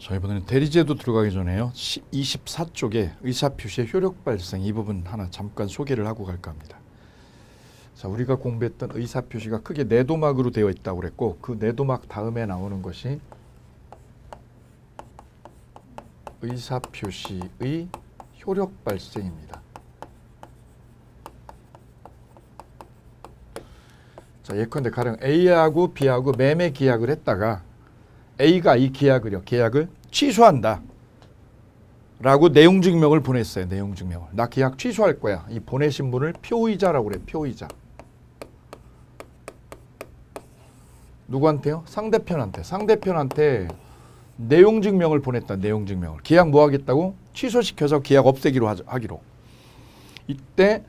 자, 이번에는 대리제도 들어가기 전에요. 24쪽에 의사표시의 효력 발생 이 부분 하나 잠깐 소개를 하고 갈까 합니다. 자, 우리가 공부했던 의사표시가 크게 내도막으로 되어 있다고 그랬고 그 내도막 다음에 나오는 것이 의사표시의 효력 발생입니다. 자, 예컨대 가령 A하고 B하고 매매 계약을 했다가 A가 이 계약을 취소한다 라고 내용증명을 보냈어요. 내용증명을. 나 계약 취소할 거야. 이 보내신 분을 표의자라고 그래요. 표의자. 누구한테요? 상대편한테. 상대편한테 내용증명을 보냈다. 내용증명을. 계약 뭐 하겠다고? 취소시켜서 계약 없애기로 하기로. 이때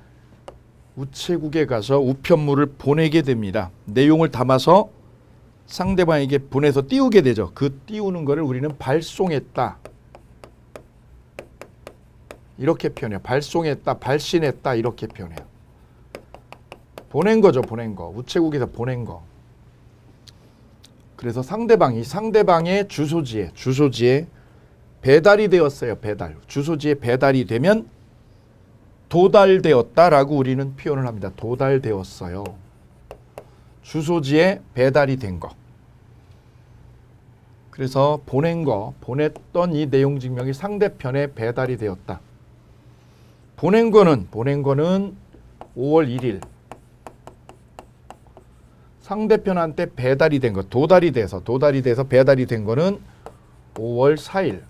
우체국에 가서 우편물을 보내게 됩니다. 내용을 담아서 상대방에게 보내서 띄우게 되죠. 그 띄우는 거를 우리는 발송했다. 이렇게 표현해요. 발송했다, 발신했다 이렇게 표현해요. 보낸 거죠. 보낸 거. 우체국에서 보낸 거. 그래서 상대방의 주소지에 배달이 되었어요. 배달. 주소지에 배달이 되면 도달되었다라고 우리는 표현을 합니다. 도달되었어요. 주소지에 배달이 된 거. 그래서 보냈던 이 내용 증명이 상대편에 배달이 되었다. 보낸 거는 5월 1일. 상대편한테 배달이 된 거, 도달이 돼서 배달이 된 거는 5월 4일.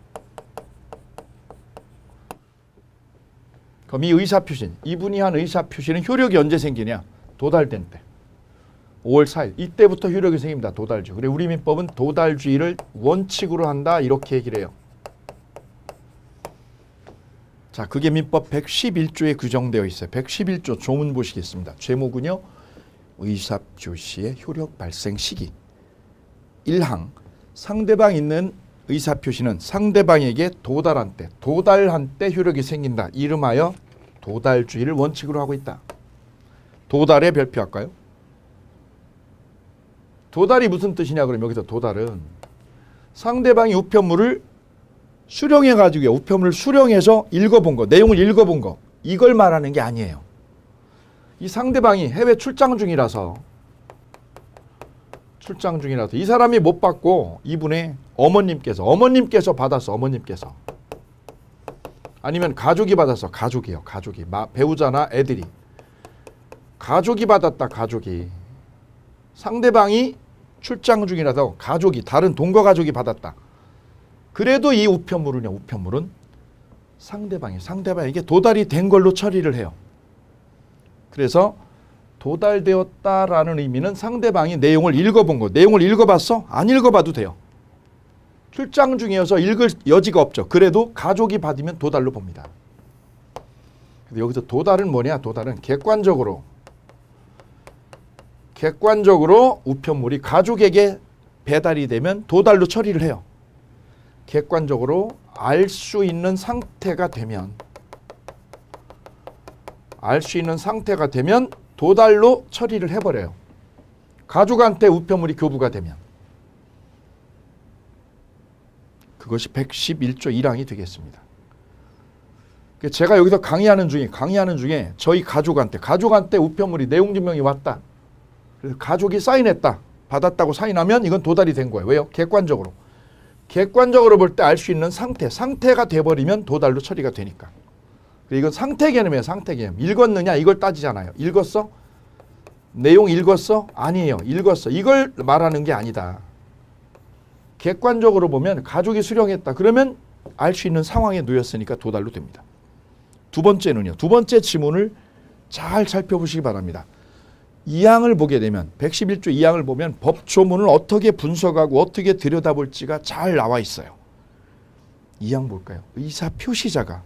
그럼 이 의사표신, 이분이 한 의사표시는 효력이 언제 생기냐? 도달된 때. 5월 4일. 이때부터 효력이 생깁니다. 도달주. 그래 우리 민법은 도달주의를 원칙으로 한다. 이렇게 얘기를 해요. 자, 그게 민법 111조에 규정되어 있어요. 111조 조문 보시겠습니다. 제목은요. 의사표시의 효력 발생 시기. 1항. 상대방 있는 의사표시는 상대방에게 도달한 때 효력이 생긴다. 이름하여 도달주의를 원칙으로 하고 있다. 도달의 별표할까요? 도달이 무슨 뜻이냐 그러면 여기서 도달은 상대방이 우편물을 수령해가지고 우편물을 수령해서 읽어본 거, 내용을 읽어본 거 이걸 말하는 게 아니에요. 이 상대방이 해외 출장 중이라서 이 사람이 못 받고 이분의 어머님께서 받았어. 어머님께서. 아니면 가족이 받았어. 가족이. 배우자나 애들이. 가족이 받았다. 가족이. 상대방이 출장 중이라서 다른 동거 가족이 받았다. 그래도 이 우편물은 상대방에게 도달이 된 걸로 처리를 해요. 그래서 도달되었다라는 의미는 상대방이 내용을 읽어본 거. 내용을 읽어봤어? 안 읽어봐도 돼요. 출장 중이어서 읽을 여지가 없죠. 그래도 가족이 받으면 도달로 봅니다. 여기서 도달은 뭐냐? 도달은 객관적으로 우편물이 가족에게 배달이 되면 도달로 처리를 해요. 객관적으로 알 수 있는 상태가 되면 도달로 처리를 해버려요. 가족한테 우편물이 교부가 되면. 그것이 111조 1항이 되겠습니다. 제가 여기서 강의하는 중에 저희 가족한테 우편물이 내용증명이 왔다. 그래서 가족이 사인했다. 받았다고 사인하면 이건 도달이 된 거예요. 왜요? 객관적으로 볼 때 알 수 있는 상태가 돼버리면 도달로 처리가 되니까. 이건 상태 개념이에요. 상태 개념. 읽었느냐 이걸 따지잖아요. 읽었어? 내용 읽었어? 아니에요. 읽었어. 이걸 말하는 게 아니다. 객관적으로 보면 가족이 수령했다. 그러면 알 수 있는 상황에 놓였으니까 도달로 됩니다. 두 번째는요. 두 번째 지문을 잘 살펴보시기 바랍니다. 2항을 보게 되면 111조 2항을 보면 법조문을 어떻게 분석하고 어떻게 들여다볼지가 잘 나와 있어요. 2항 볼까요? 의사표시자가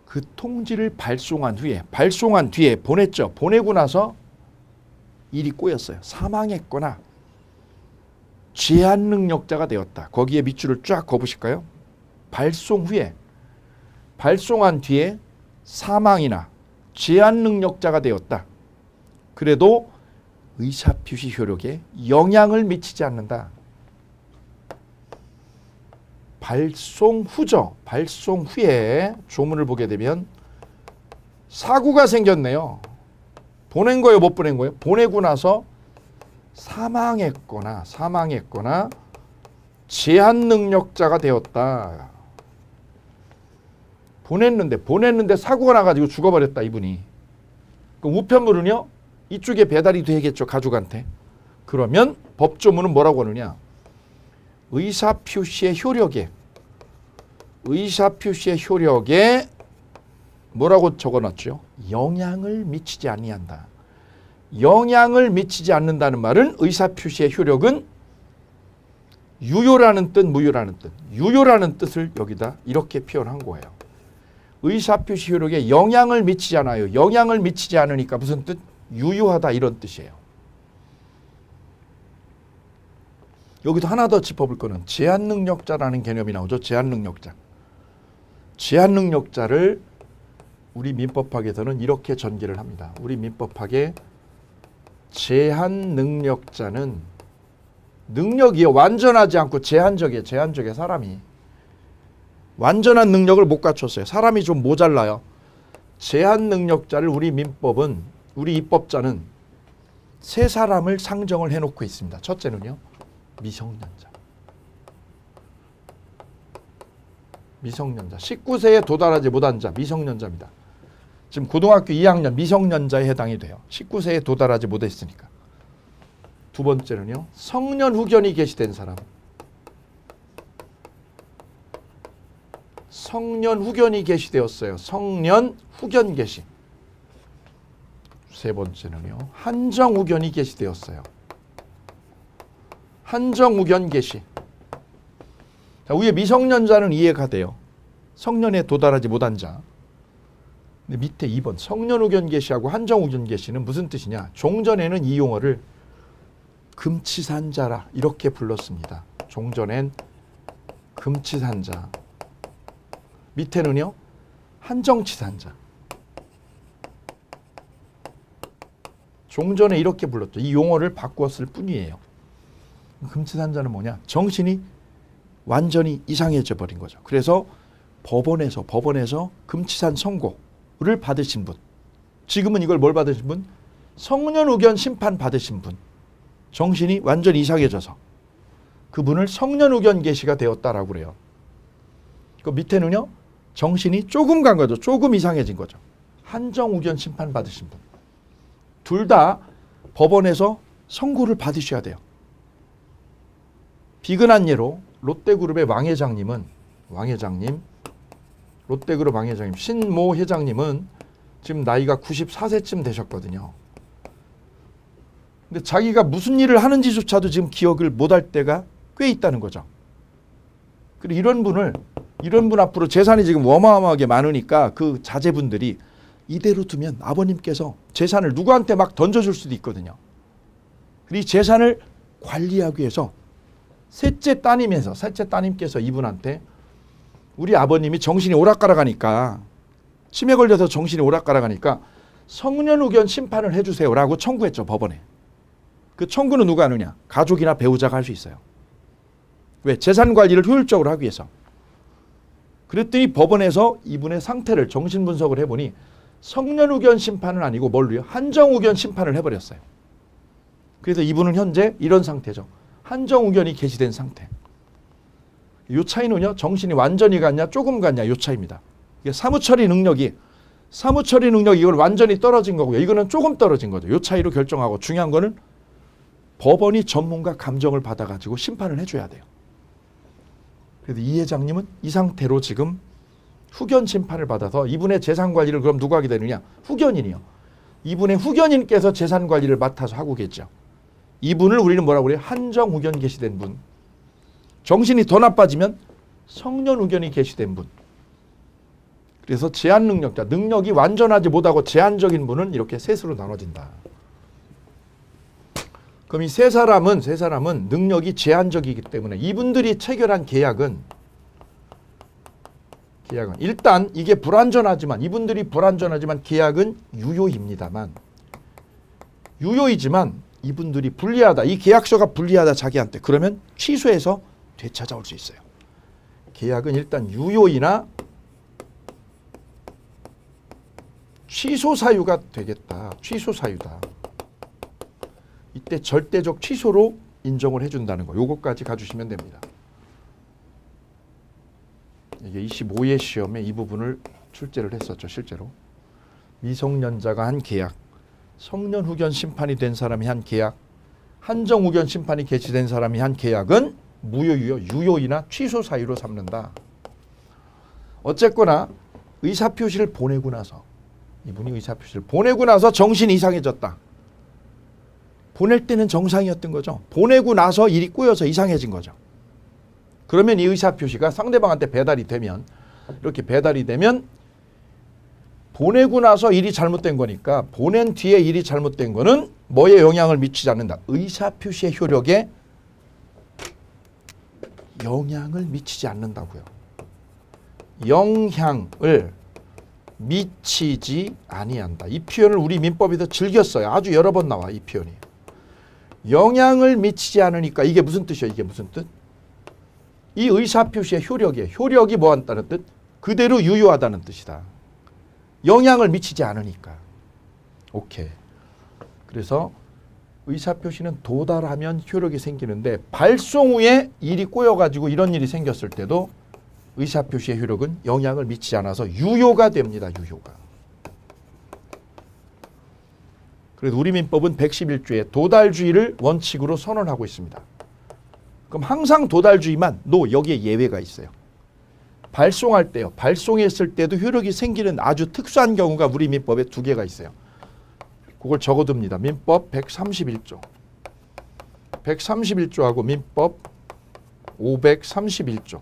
그 통지를 발송한 뒤에 보냈죠. 보내고 나서 일이 꼬였어요. 사망했거나 제한 능력자가 되었다. 거기에 밑줄을 쫙 그어보실까요? 발송한 뒤에 사망이나 제한 능력자가 되었다. 그래도 의사표시 효력에 영향을 미치지 않는다. 발송 후죠. 발송 후에 조문을 보게 되면 사고가 생겼네요. 보낸 거예요, 못 보낸 거예요? 보내고 나서 사망했거나 제한 능력자가 되었다. 보냈는데 사고가 나가지고 죽어버렸다, 이분이. 그럼 우편물은요, 이쪽에 배달이 되겠죠, 가족한테. 그러면 법조문은 뭐라고 하느냐? 의사표시의 효력에 뭐라고 적어놨죠? 영향을 미치지 아니한다. 영향을 미치지 않는다는 말은 의사표시의 효력은 유효라는 뜻, 무효라는 뜻. 유효라는 뜻을 여기다 이렇게 표현한 거예요. 의사표시 효력에 영향을 미치지 않아요. 영향을 미치지 않으니까 무슨 뜻? 유효하다, 이런 뜻이에요. 여기도 하나 더 짚어볼 거는 제한능력자라는 개념이 나오죠. 제한능력자. 제한능력자를 우리 민법학에서는 이렇게 전개를 합니다. 우리 민법학에 제한능력자는 능력이 완전하지 않고 제한적이에요. 제한적이에요. 사람이. 완전한 능력을 못 갖췄어요. 사람이 좀 모자라요. 제한능력자를 우리 민법은, 우리 입법자는 세 사람을 상정을 해놓고 있습니다. 첫째는요, 미성년자. 19세에 도달하지 못한 자, 미성년자입니다. 지금 고등학교 2학년 미성년자에 해당이 돼요. 19세에 도달하지 못했으니까. 두 번째는요, 성년 후견이 개시된 사람. 성년 후견이 개시되었어요. 성년 후견 개시. 세 번째는요, 한정 후견이 개시되었어요. 한정 후견 개시. 자, 위에 미성년자는 이해가 돼요. 성년에 도달하지 못한 자. 근데 밑에 2번 성년 후견 개시하고 한정 후견 개시는 무슨 뜻이냐? 종전에는 이 용어를 금치산자라 이렇게 불렀습니다. 종전엔 금치산자. 밑에는요, 한정치산자. 종전에 이렇게 불렀죠. 이 용어를 바꾸었을 뿐이에요. 금치산자는 뭐냐? 정신이 완전히 이상해져 버린 거죠. 그래서 법원에서 금치산 선고를 받으신 분. 지금은 이걸 뭘 받으신 분? 성년 후견 심판 받으신 분. 정신이 완전히 이상해져서 그분을 성년 후견 개시가 되었다라고 그래요. 그 밑에는요, 정신이 조금 간 거죠. 조금 이상해진 거죠. 한정 후견 심판 받으신 분. 둘 다 법원에서 선고를 받으셔야 돼요. 비근한 예로 롯데그룹의 롯데그룹 왕 회장님, 신모 회장님은 지금 나이가 94세쯤 되셨거든요. 근데 자기가 무슨 일을 하는지조차도 지금 기억을 못할 때가 꽤 있다는 거죠. 그리고 이런 분 앞으로 재산이 지금 어마어마하게 많으니까 그 자제분들이 이대로 두면 아버님께서 재산을 누구한테 막 던져줄 수도 있거든요. 그리고 이 재산을 관리하기 위해서 셋째 따님께서 이분한테 우리 아버님이 정신이 오락가락하니까 치매 걸려서 정신이 오락가락하니까 성년 후견 심판을 해주세요라고 청구했죠, 법원에. 그 청구는 누가 하느냐? 가족이나 배우자가 할 수 있어요. 왜? 재산 관리를 효율적으로 하기 위해서. 그랬더니 법원에서 이분의 상태를 정신분석을 해보니 성년 후견 심판은 아니고 뭘로요? 한정 후견 심판을 해버렸어요. 그래서 이분은 현재 이런 상태죠. 한정 후견이 개시된 상태. 이 차이는요, 정신이 완전히 갔냐 조금 갔냐 이 차이입니다. 이게 사무처리 능력이 이걸 완전히 떨어진 거고요. 이거는 조금 떨어진 거죠. 이 차이로 결정하고 중요한 거는 법원이 전문가 감정을 받아가지고 심판을 해줘야 돼요. 그래서 이 회장님은 이 상태로 지금 후견 심판을 받아서 이분의 재산 관리를 그럼 누가 하게 되느냐? 후견인이요. 이분의 후견인께서 재산 관리를 맡아서 하고 계죠. 이분을 우리는 뭐라고 그래요? 한정 후견 개시된 분. 정신이 더 나빠지면 성년 후견이 개시된 분. 그래서 제한 능력자, 능력이 완전하지 못하고 제한적인 분은 이렇게 셋으로 나눠진다. 그럼 이 세 사람은 능력이 제한적이기 때문에 이분들이 체결한 계약은 일단 이게 이분들이 불완전하지만 계약은 유효이지만 이분들이 불리하다. 이 계약서가 불리하다 자기한테. 그러면 취소해서 되찾아올 수 있어요. 계약은 일단 유효이나 취소 사유가 되겠다. 취소 사유다. 이때 절대적 취소로 인정을 해준다는 거. 요거까지 가주시면 됩니다. 이게 25회 시험에 이 부분을 출제를 했었죠. 실제로. 미성년자가 한 계약, 성년 후견 심판이 된 사람이 한 계약, 한정 후견 심판이 개시된 사람이 한 계약은 무효유효, 유효이나 취소 사유로 삼는다. 어쨌거나 의사표시를 보내고 나서 이분이 의사표시를 보내고 나서 정신이 이상해졌다. 보낼 때는 정상이었던 거죠. 보내고 나서 일이 꼬여서 이상해진 거죠. 그러면 이 의사표시가 상대방한테 배달이 되면 이렇게 배달이 되면 보내고 나서 일이 잘못된 거니까 보낸 뒤에 일이 잘못된 거는 뭐에 영향을 미치지 않는다. 의사표시의 효력에 영향을 미치지 않는다고요. 영향을 미치지 아니한다. 이 표현을 우리 민법에서 즐겨 써요. 아주 여러 번 나와 이 표현이. 영향을 미치지 않으니까 이게 무슨 뜻이에요? 이게 무슨 뜻? 이 의사표시의 효력이 뭐 한다는 뜻? 그대로 유효하다는 뜻이다. 영향을 미치지 않으니까. 오케이. 그래서 의사표시는 도달하면 효력이 생기는데 발송 후에 일이 꼬여가지고 이런 일이 생겼을 때도 의사표시의 효력은 영향을 미치지 않아서 유효가 됩니다. 유효가. 그래서 우리 민법은 111조에 도달주의를 원칙으로 선언하고 있습니다. 그럼 항상 도달주의만 여기에 예외가 있어요. 발송할 때요. 발송했을 때도 효력이 생기는 아주 특수한 경우가 우리 민법에 2개가 있어요. 그걸 적어둡니다. 민법 131조. 131조하고 민법 531조.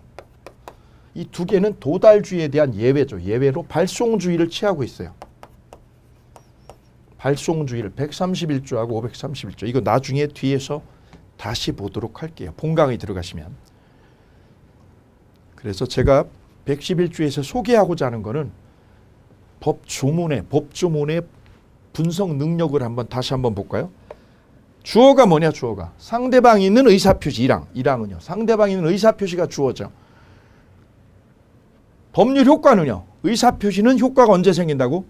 이 2개는 도달주의에 대한 예외죠. 예외로 발송주의를 취하고 있어요. 발송주의를 131조하고 531조. 이거 나중에 뒤에서 다시 보도록 할게요. 본강의 들어가시면. 그래서 제가 111조에서 소개하고자 하는 거는 법조문의 분석 능력을 다시 한번 볼까요? 주어가 뭐냐 주어가. 상대방이 있는 의사표시 1항은요. 상대방이 있는 의사표시가 주어죠. 법률 효과는요. 의사표시는 효과가 언제 생긴다고?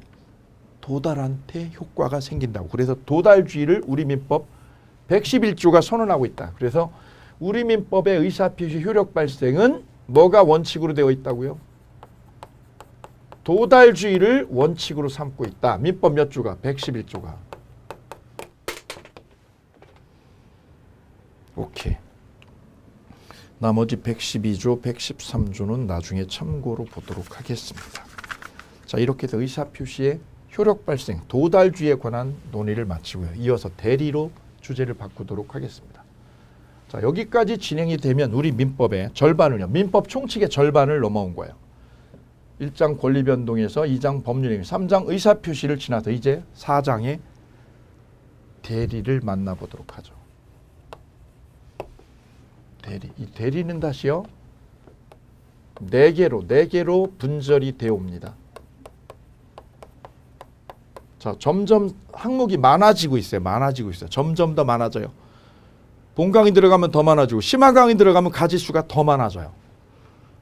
도달한 때 효과가 생긴다고. 그래서 도달주의를 우리 민법 111조가 선언하고 있다. 그래서 우리 민법의 의사표시 효력 발생은 뭐가 원칙으로 되어 있다고요? 도달주의를 원칙으로 삼고 있다. 민법 몇 조가? 111조가. 오케이. 나머지 112조, 113조는 나중에 참고로 보도록 하겠습니다. 자, 이렇게 해서 의사표시의 효력 발생, 도달주의에 관한 논의를 마치고요. 이어서 대리로 주제를 바꾸도록 하겠습니다. 자, 여기까지 진행이 되면 우리 민법의 절반을요. 민법 총칙의 절반을 넘어온 거예요. 1장 권리변동에서 2장 법률행위, 3장 의사표시를 지나서 이제 4장의 대리를 만나보도록 하죠. 대리. 이 대리는 다시요. 4개로 분절이 되어 옵니다. 자, 점점 항목이 많아지고 있어요. 점점 더 많아져요. 본강이 들어가면 더 많아지고 심화강이 들어가면 가지수가 더 많아져요.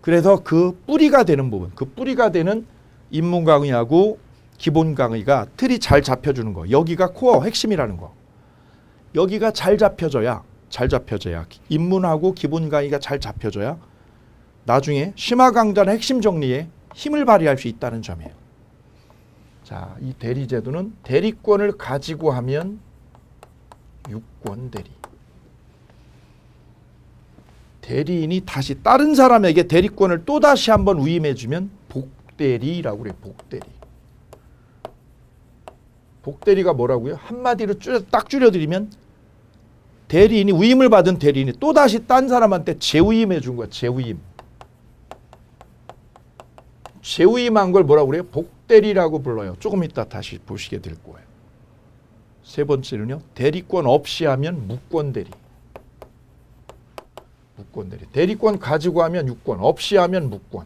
그래서 그 뿌리가 되는 부분, 그 뿌리가 되는 인문강의하고 기본강의가 틀이 잘 잡혀주는 거. 여기가 코어 핵심이라는 거. 여기가 잘 잡혀져야 인문하고 기본강의가 잘 잡혀져야 나중에 심화강좌의 핵심 정리에 힘을 발휘할 수 있다는 점이에요. 자, 이 대리제도는 대리권을 가지고 하면 유권대리. 대리인이 다시 다른 사람에게 대리권을 또다시 한번 위임해주면 복대리라고 그래요. 복대리. 복대리가 뭐라고요? 한마디로 딱 줄여드리면 대리인이 위임을 받은 대리인이 또다시 딴 사람한테 재위임해 준 거야. 재위임. 재위임한 걸 뭐라고 그래요? 복대리라고 불러요. 조금 이따 다시 보시게 될 거예요. 세 번째는요. 대리권 없이 하면 무권대리. 무권대리. 대리권 가지고 하면 유권, 없이 하면 무권.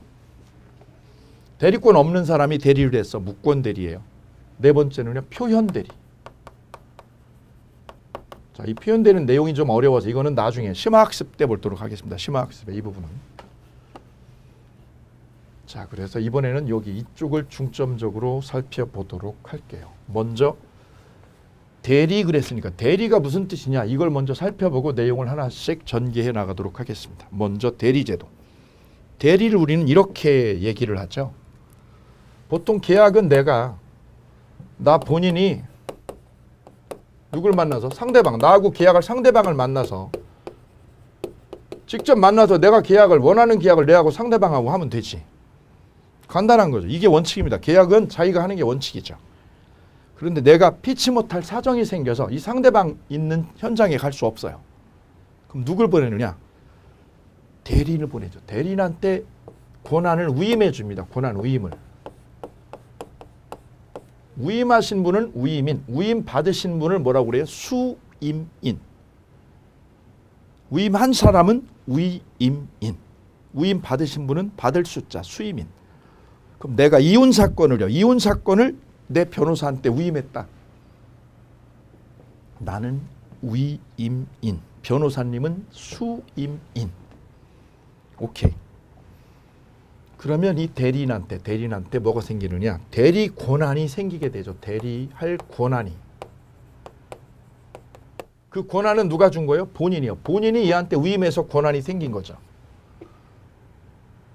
대리권 없는 사람이 대리를 해서 무권대리예요. 네 번째는요. 표현대리. 자, 이 표현되는 내용이 좀 어려워서 이거는 나중에 심화학습 때 보도록 하겠습니다. 심화학습의 이 부분은. 자, 그래서 이번에는 여기 이쪽을 중점적으로 살펴보도록 할게요. 먼저 대리 그랬으니까 대리가 무슨 뜻이냐 이걸 먼저 살펴보고 내용을 하나씩 전개해 나가도록 하겠습니다. 먼저 대리제도. 대리를 우리는 이렇게 얘기를 하죠. 보통 계약은 나 본인이 누굴 만나서 상대방, 나하고 계약할 상대방을 만나서 직접 만나서 내가 원하는 계약을 내하고 상대방하고 하면 되지. 간단한 거죠. 이게 원칙입니다. 계약은 자기가 하는 게 원칙이죠. 그런데 내가 피치 못할 사정이 생겨서 이 상대방 있는 현장에 갈 수 없어요. 그럼 누굴 보내느냐? 대리인을 보내죠. 대리인한테 권한을 위임해 줍니다. 권한 위임을. 위임하신 분은 위임인, 위임 받으신 분을 뭐라고 그래요? 수임인. 위임한 사람은 위임인. 위임 받으신 분은 받을 숫자, 수임인. 그럼 내가 이혼 사건을 내 변호사한테 위임했다. 나는 위임인, 변호사님은 수임인. 오케이. 그러면 이 대리인한테 뭐가 생기느냐? 대리 권한이 생기게 되죠. 대리할 권한이. 그 권한은 누가 준 거예요? 본인이요. 본인이 얘한테 위임해서 권한이 생긴 거죠.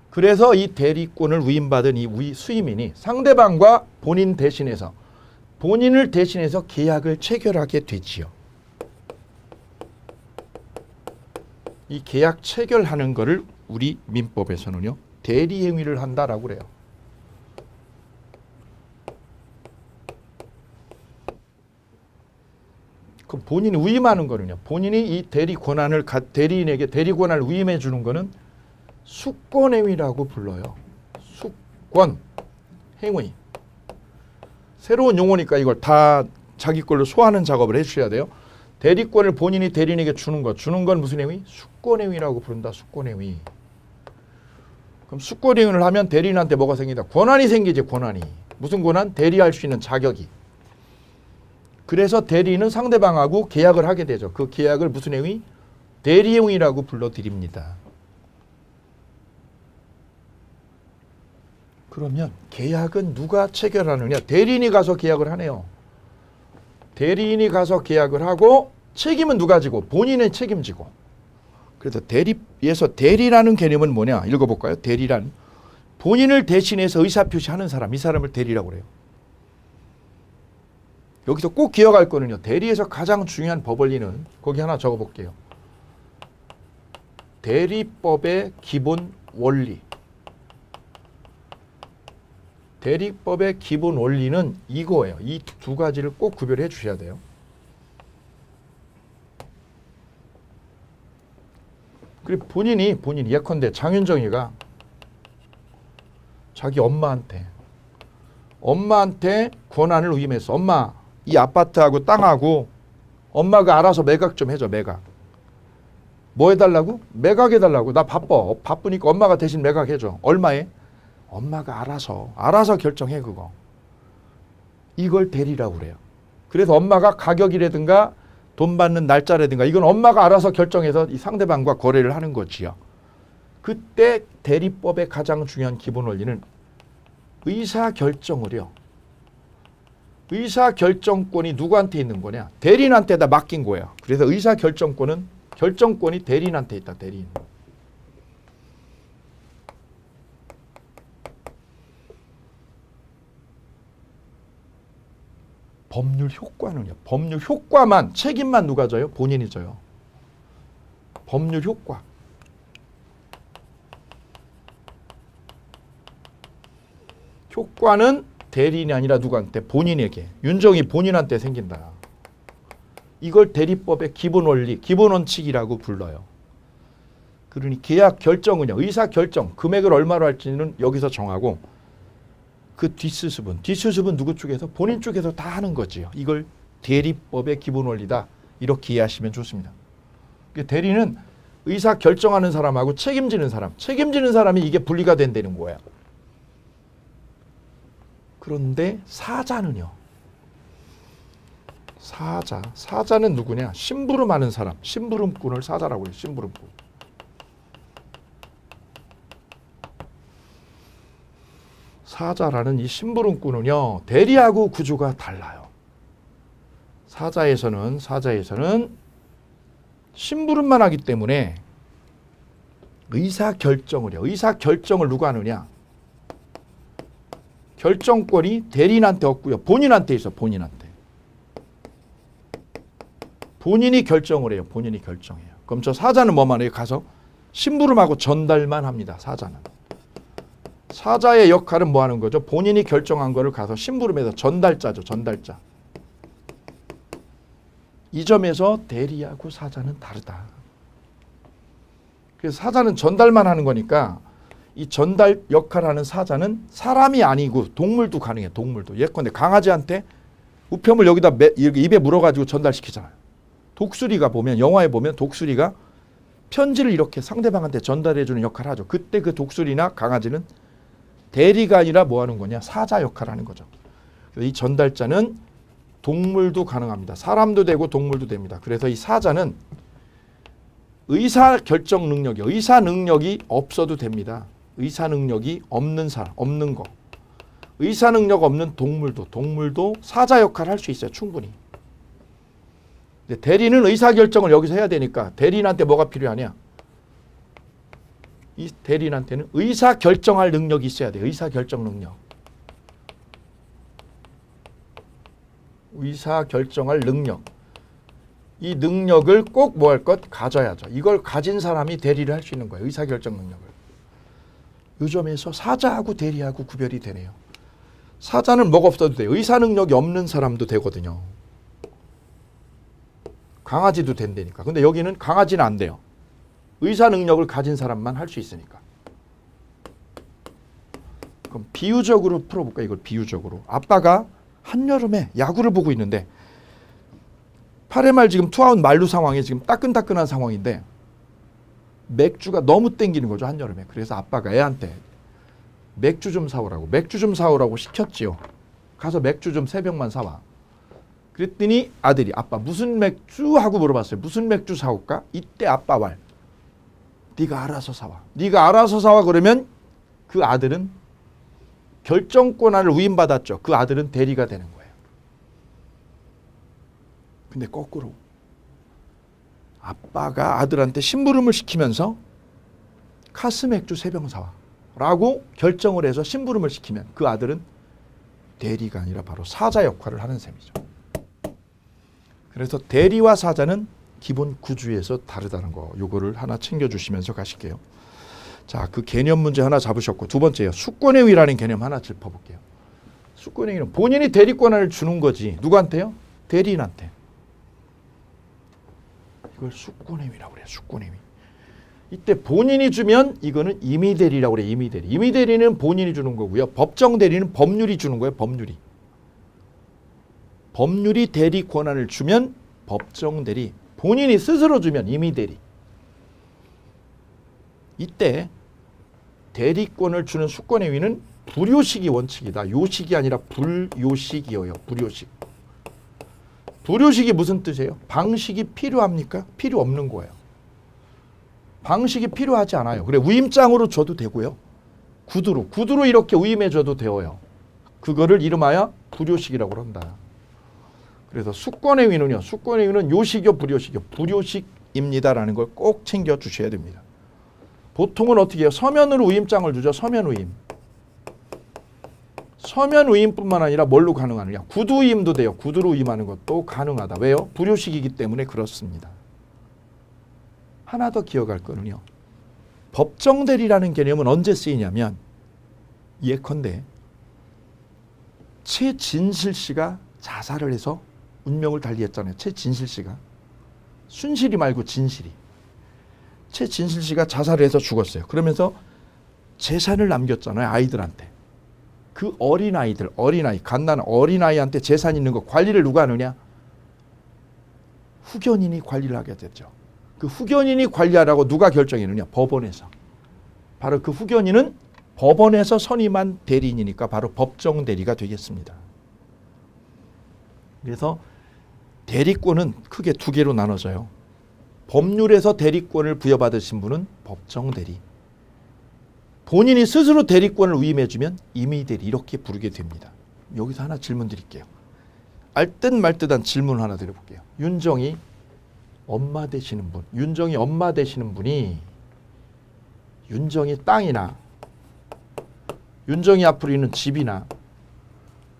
그래서 이 대리권을 위임받은 이 수임인이 상대방과 본인을 대신해서 계약을 체결하게 되지요. 이 계약 체결하는 거를 우리 민법에서는요. 대리행위를 한다라고 그래요. 그럼 본인이 위임하는 거는요. 본인이 이 대리인에게 대리 권한을 위임해 주는 거는 수권행위라고 불러요. 수권행위. 새로운 용어니까 이걸 다 자기 걸로 소화하는 작업을 해주셔야 돼요. 대리권을 본인이 대리인에게 주는 건 무슨 행위? 수권행위라고 부른다. 수권행위. 그럼 수권행위를 하면 대리인한테 뭐가 생긴다? 권한이 생기지. 권한이. 무슨 권한? 대리할 수 있는 자격이. 그래서 대리인은 상대방하고 계약을 하게 되죠. 그 계약을 무슨 행위? 대리행위라고 불러드립니다. 그러면 계약은 누가 체결하느냐? 대리인이 가서 계약을 하네요. 대리인이 가서 계약을 하고 책임은 누가 지고? 본인은 책임지고. 그래서 대리라는 개념은 뭐냐? 읽어볼까요? 대리란 본인을 대신해서 의사표시하는 사람, 이 사람을 대리라고 그래요. 여기서 꼭 기억할 거는요. 대리에서 가장 중요한 법원리는 거기 하나 적어볼게요. 대리법의 기본 원리. 대리법의 기본 원리는 이거예요. 이 두 가지를 꼭 구별해 주셔야 돼요. 그리고 본인이 예컨대 장윤정이가 자기 엄마한테 권한을 위임해서 엄마 이 아파트하고 땅하고 엄마가 알아서 매각 좀 해줘. 매각. 뭐 해달라고? 매각해달라고. 나 바쁘니까 엄마가 대신 매각해줘. 얼마에? 엄마가 알아서 결정해 그거. 이걸 대리라고 그래요. 그래서 엄마가 가격이라든가 돈 받는 날짜라든가 이건 엄마가 알아서 결정해서 이 상대방과 거래를 하는 거지요. 그때 대리법의 가장 중요한 기본 원리는 의사결정을요. 의사결정권이 누구한테 있는 거냐? 대리인한테다 맡긴 거야. 그래서 결정권이 대리인한테 있다. 대리인. 법률 효과는요. 법률 효과만 책임만 누가 져요? 본인이 져요. 법률 효과. 효과는 대리인이 아니라 누구한테? 본인에게. 윤정이 본인한테 생긴다. 이걸 대리법의 기본 원리, 기본 원칙이라고 불러요. 그러니 계약 결정은요. 의사 결정, 금액을 얼마로 할지는 여기서 정하고 그 뒷수습은 누구 쪽에서? 본인 쪽에서 다 하는 거지요. 이걸 대리법의 기본 원리다. 이렇게 이해하시면 좋습니다. 대리는 의사 결정하는 사람하고 책임지는 사람이 이게 분리가 된다는 거예요. 그런데 사자는요. 사자는 누구냐? 심부름하는 사람. 심부름꾼을 사자라고 해요. 심부름꾼. 사자라는 이 심부름꾼은요, 대리하고 구조가 달라요. 사자에서는 심부름만 하기 때문에 의사결정을 해요. 의사결정을 누가 하느냐? 결정권이 대리인한테 없고요. 본인한테 있어, 본인한테. 본인이 결정을 해요. 본인이 결정해요. 그럼 저 사자는 뭐만 해요? 가서 심부름하고 전달만 합니다. 사자는. 사자의 역할은 뭐 하는 거죠? 본인이 결정한 거를 가서 심부름해서 전달자죠. 전달자. 이 점에서 대리하고 사자는 다르다. 그래서 사자는 전달만 하는 거니까 이 전달 역할을 하는 사자는 사람이 아니고 동물도 가능해요. 동물도. 예컨대 강아지한테 우편물 여기다 입에 물어가지고 전달시키잖아요. 독수리가 보면 영화에 보면 독수리가 편지를 이렇게 상대방한테 전달해주는 역할을 하죠. 그때 그 독수리나 강아지는 대리가 아니라 뭐 하는 거냐? 사자 역할을 하는 거죠. 이 전달자는 동물도 가능합니다. 사람도 되고 동물도 됩니다. 그래서 이 사자는 의사결정 능력이, 의사 능력이 없어도 됩니다. 의사 능력이 없는 사람, 없는 거. 의사 능력 없는 동물도 사자 역할을 할 수 있어요. 충분히. 근데 대리는 의사결정을 여기서 해야 되니까 대리인한테 뭐가 필요하냐? 이 대리인한테는 의사결정할 능력이 있어야 돼요. 의사결정 능력. 의사결정할 능력. 이 능력을 꼭 뭐 할 것? 가져야죠. 이걸 가진 사람이 대리를 할 수 있는 거예요. 의사결정 능력을. 이 점에서 사자하고 대리하고 구별이 되네요. 사자는 뭐가 없어도 돼요. 의사 능력이 없는 사람도 되거든요. 강아지도 된다니까. 근데 여기는 강아지는 안 돼요. 의사 능력을 가진 사람만 할 수 있으니까. 그럼 비유적으로 풀어볼까? 이걸 비유적으로. 아빠가 한여름에 야구를 보고 있는데 8회 말 지금 투아웃 만루 상황이 지금 따끈따끈한 상황인데 맥주가 너무 땡기는 거죠. 한여름에. 그래서 아빠가 애한테 맥주 좀 사오라고 시켰지요. 가서 맥주 좀 3병만 사와. 그랬더니 아들이 아빠 무슨 맥주? 하고 물어봤어요. 무슨 맥주 사올까? 이때 아빠 말. 네가 알아서 사와. 네가 알아서 사와 그러면 그 아들은 결정권을 위임받았죠. 그 아들은 대리가 되는 거예요. 근데 거꾸로 아빠가 아들한테 심부름을 시키면서 카스 맥주 3병 사와 라고 결정을 해서 심부름을 시키면 그 아들은 대리가 아니라 바로 사자 역할을 하는 셈이죠. 그래서 대리와 사자는 기본 구조에서 다르다는 거, 요거를 하나 챙겨주시면서 가실게요. 자, 그 개념 문제 하나 잡으셨고, 두 번째요. 수권의 위라는 개념 하나 짚어볼게요. 수권의 위는 본인이 대리권을 주는 거지. 누구한테요? 대리인한테. 이걸 수권의 위라고 그래요. 수권의 위. 이때 본인이 주면 이거는 임의대리라고 그래요. 임의대리. 임의대리는 본인이 주는 거고요. 법정대리는 법률이 주는 거예요. 법률이. 법률이 대리 권한을 주면 법정대리. 본인이 스스로 주면 임의대리. 이때 대리권을 주는 수권의 위는 불요식이 원칙이다. 요식이 아니라 불요식이에요. 불요식. 불요식이 무슨 뜻이에요? 방식이 필요합니까? 필요 없는 거예요. 방식이 필요하지 않아요. 그래 위임장으로 줘도 되고요. 구두로 이렇게 위임해 줘도 되어요. 그거를 이름하여 불요식이라고 한다. 그래서 수권의 위는요. 수권의 위는 요식이요 불요식이요. 불요식입니다라는 걸 꼭 챙겨 주셔야 됩니다. 보통은 어떻게 해요? 서면으로 위임장을 주죠. 서면 위임. 서면 위임뿐만 아니라 뭘로 가능하느냐? 구두 위임도 돼요. 구두로 위임하는 것도 가능하다. 왜요? 불요식이기 때문에 그렇습니다. 하나 더 기억할 거는요. 법정대리라는 개념은 언제 쓰이냐면 예컨대 최진실 씨가 자살을 해서 운명을 달리했잖아요. 최진실 씨가. 순실이 말고 진실이. 최진실 씨가 자살을 해서 죽었어요. 그러면서 재산을 남겼잖아요. 아이들한테. 그 어린아이, 갓난 어린아이한테 재산 있는 거 관리를 누가 하느냐? 후견인이 관리를 하게 됐죠. 그 후견인이 관리하라고 누가 결정했느냐? 법원에서. 바로 그 후견인은 법원에서 선임한 대리인이니까 바로 법정대리가 되겠습니다. 그래서 대리권은 크게 두 개로 나눠져요. 법률에서 대리권을 부여받으신 분은 법정대리. 본인이 스스로 대리권을 위임해주면 임의대리 이렇게 부르게 됩니다. 여기서 하나 질문 드릴게요. 알듯 말듯한 질문 하나 드려볼게요. 윤정이 엄마 되시는 분, 윤정이 엄마 되시는 분이 윤정이 땅이나 윤정이 앞으로 있는 집이나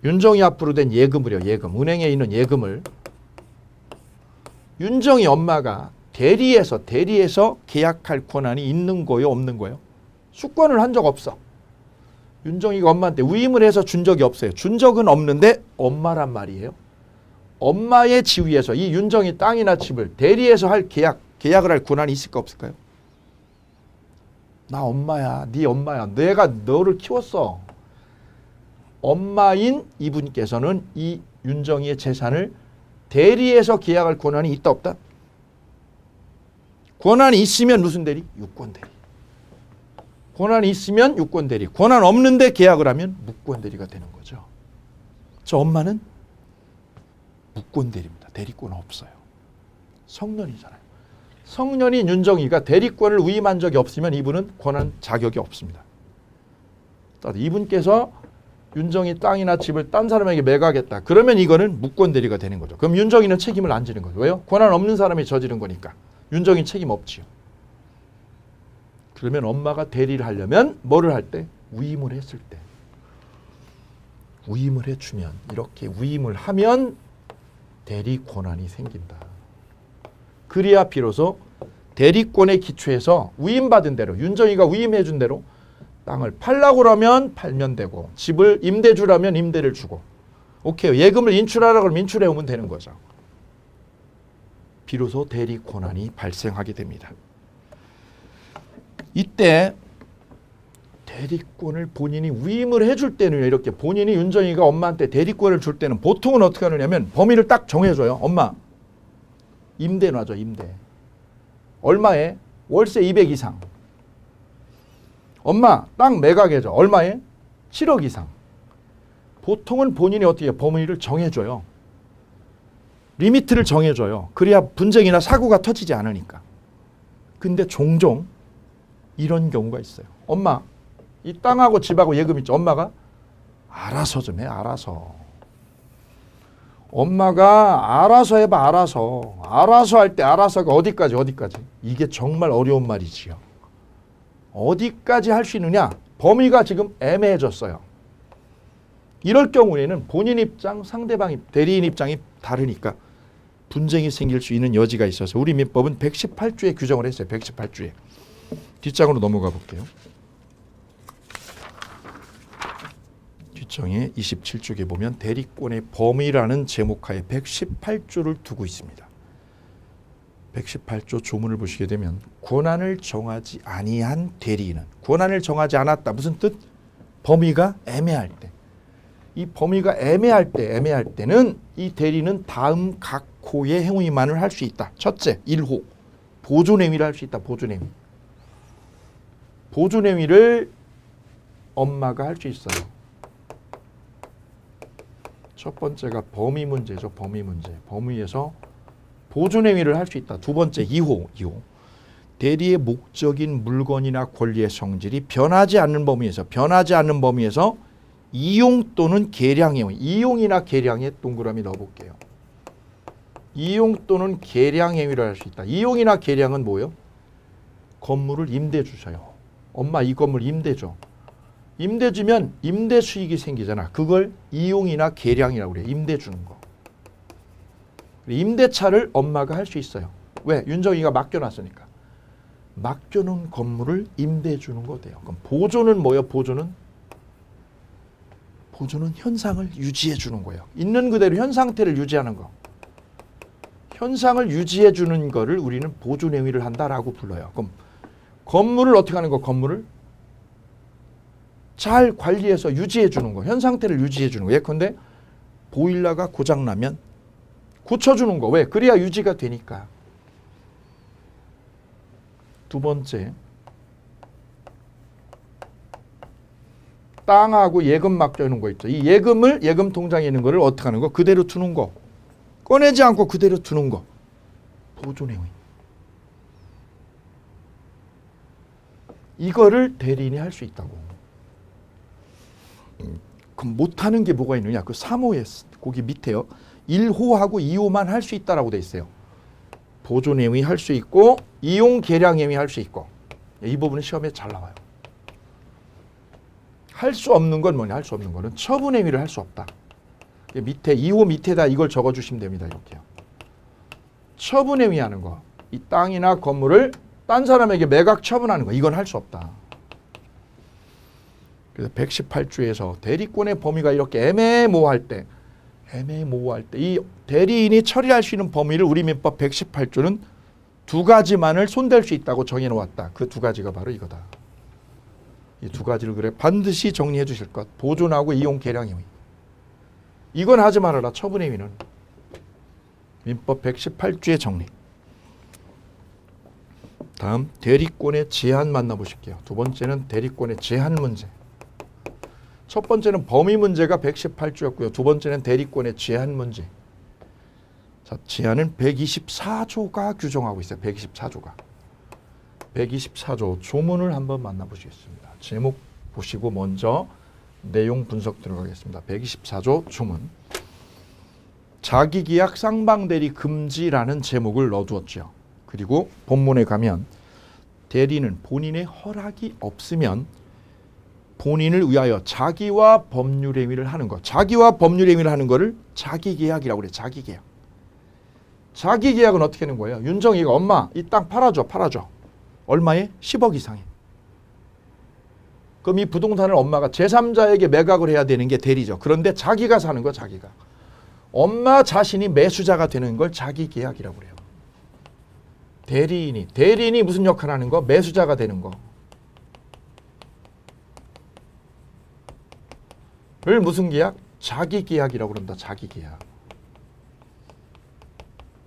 윤정이 앞으로 된 예금을요. 예금, 은행에 있는 예금을 윤정이 엄마가 대리해서 계약할 권한이 있는 거요, 없는 거요? 수권을 한 적 없어. 윤정이가 엄마한테 위임을 해서 준 적이 없어요. 준 적은 없는데 엄마란 말이에요. 엄마의 지위에서 이 윤정이 땅이나 집을 대리해서 할 계약을 할 권한이 있을까 없을까요? 나 엄마야, 네 엄마야. 내가 너를 키웠어. 엄마인 이분께서는 이 윤정이의 재산을 대리해서 계약할 권한이 있다 없다? 권한이 있으면 무슨 대리? 유권 대리. 권한이 있으면 유권 대리. 권한 없는데 계약을 하면 무권 대리가 되는 거죠. 저 엄마는 무권 대리입니다. 대리권 없어요. 성년이잖아요. 성년인 윤정이가 대리권을 위임한 적이 없으면 이분은 권한 자격이 없습니다. 이분께서 윤정이 땅이나 집을 딴 사람에게 매각했다. 그러면 이거는 무권 대리가 되는 거죠. 그럼 윤정이는 책임을 안 지는 거죠. 왜요? 권한 없는 사람이 저지른 거니까. 윤정이 책임 없지요. 그러면 엄마가 대리를 하려면 뭐를 할 때? 위임을 했을 때. 위임을 해주면, 이렇게 위임을 하면 대리 권한이 생긴다. 그래야 비로소 대리권의 기초에서 위임받은 대로, 윤정이가 위임해 준 대로 땅을 팔라고 그러면 팔면 되고, 집을 임대 주라면 임대를 주고, 오케이, 예금을 인출하라고 그러면 인출해 오면 되는 거죠. 비로소 대리 권한이 발생하게 됩니다. 이때 대리권을 본인이 위임을 해줄 때는, 이렇게 본인이 윤정이가 엄마한테 대리권을 줄 때는 보통은 어떻게 하느냐면 범위를 딱 정해줘요. 엄마, 임대 놔줘, 임대. 얼마에? 월세 200 이상. 엄마, 땅 매각해줘. 얼마에? 7억 이상. 보통은 본인이 어떻게 해요? 범위를 정해줘요. 리미트를 정해줘요. 그래야 분쟁이나 사고가 터지지 않으니까. 근데 종종 이런 경우가 있어요. 엄마, 이 땅하고 집하고 예금 있죠? 엄마가 알아서 좀 해, 알아서. 엄마가 알아서 해봐, 알아서. 알아서 할 때 알아서가 어디까지? 이게 정말 어려운 말이지요. 어디까지 할 수 있느냐? 범위가 지금 애매해졌어요. 이럴 경우에는 본인 입장, 상대방 대리인 입장이 다르니까 분쟁이 생길 수 있는 여지가 있어서 우리 민법은 118조에 규정을 했어요. 118조에. 뒷장으로 넘어가 볼게요. 뒷장에 27쪽에 보면 대리권의 범위라는 제목하에 118조를 두고 있습니다. 118조 조문을 보시게 되면 권한을 정하지 아니한 대리인은, 권한을 정하지 않았다. 무슨 뜻? 범위가 애매할 때. 이 범위가 애매할 때는 이 대리는 다음 각 호의 행위만을 할 수 있다. 첫째, 1호. 보존행위를 할 수 있다. 보존행위. 보존행위를 엄마가 할 수 있어요. 첫 번째가 범위 문제죠. 범위 문제. 범위에서 보존행위를 할 수 있다. 두 번째, 2호. 대리의 목적인 물건이나 권리의 성질이 변하지 않는 범위에서 이용 또는 계량행위. 이용이나 계량에 동그라미 넣어볼게요. 이용 또는 계량행위를 할 수 있다. 이용이나 계량은 뭐예요? 건물을 임대 주셔요. 엄마, 이 건물 임대 줘. 임대 주면 임대 수익이 생기잖아. 그걸 이용이나 계량이라고 그래요. 임대 주는 거. 임대차를 엄마가 할 수 있어요. 왜? 윤정이가 맡겨놨으니까. 맡겨놓은 건물을 임대 주는 거 돼요. 그럼 보존은 뭐예요? 보존은 현상을 유지해 주는 거예요. 있는 그대로 현 상태를 유지하는 거. 현상을 유지해 주는 거를 우리는 보존행위를 한다라고 불러요. 그럼 건물을 어떻게 하는 거? 건물을 잘 관리해서 유지해 주는 거. 현 상태를 유지해 주는 거. 예컨대 보일러가 고장 나면 고쳐주는 거. 왜? 그래야 유지가 되니까. 두 번째, 땅하고 예금 맡겨놓은 거 있죠. 이 예금을, 예금 통장에 있는 거를 어떻게 하는 거? 그대로 두는 거. 꺼내지 않고 그대로 두는 거. 보존행위. 이거를 대리인이 할 수 있다고. 그럼 못하는 게 뭐가 있느냐? 그 3호에 거기 밑에요. 1호하고 2호만 할 수 있다라고 돼 있어요. 보존행위 할 수 있고 이용 계량행위 할 수 있고. 이 부분은 시험에 잘 나와요. 할 수 없는 건 뭐냐? 할 수 없는 거는 처분행위를 할 수 없다. 밑에 2호 밑에다 이걸 적어주시면 됩니다. 이렇게요. 처분행위 하는 거. 이 땅이나 건물을 딴 사람에게 매각 처분하는 거. 이건 할 수 없다. 그래서 118조에서 대리권의 범위가 이렇게 애매모호할 때 이 대리인이 처리할 수 있는 범위를 우리 민법 118조는 두 가지만을 손댈 수 있다고 정해놓았다. 그 두 가지가 바로 이거다. 이 두 가지를 그래 반드시 정리해 주실 것. 보존하고 이용 계량행위. 이건 하지 말아라. 처분행위는. 민법 118조의 정리. 다음 대리권의 제한 만나보실게요. 두 번째는 대리권의 제한 문제. 첫 번째는 범위 문제가 118조였고요. 두 번째는 대리권의 제한 문제. 자, 제한은 124조가 규정하고 있어요. 124조가. 124조 조문을 한번 만나보시겠습니다. 제목 보시고 먼저 내용 분석 들어가겠습니다. 124조 조문. 자기계약 쌍방대리 금지라는 제목을 넣어두었죠. 그리고 본문에 가면 대리는 본인의 허락이 없으면 본인을 위하여 자기와 법률행위를 하는 것. 자기와 법률행위를 하는 거를 자기계약이라고 그래요. 자기계약. 자기계약은 어떻게 하는 거예요? 윤정이가 엄마 이 땅 팔아줘. 얼마에? 10억 이상에. 그럼 이 부동산을 엄마가 제3자에게 매각을 해야 되는 게 대리죠. 그런데 자기가 사는 거 자기가. 엄마 자신이 매수자가 되는 걸 자기계약이라고 그래요. 대리인이 무슨 역할을 하는 거? 매수자가 되는 거. 를 무슨 계약? 자기계약이라고 그런다. 자기계약.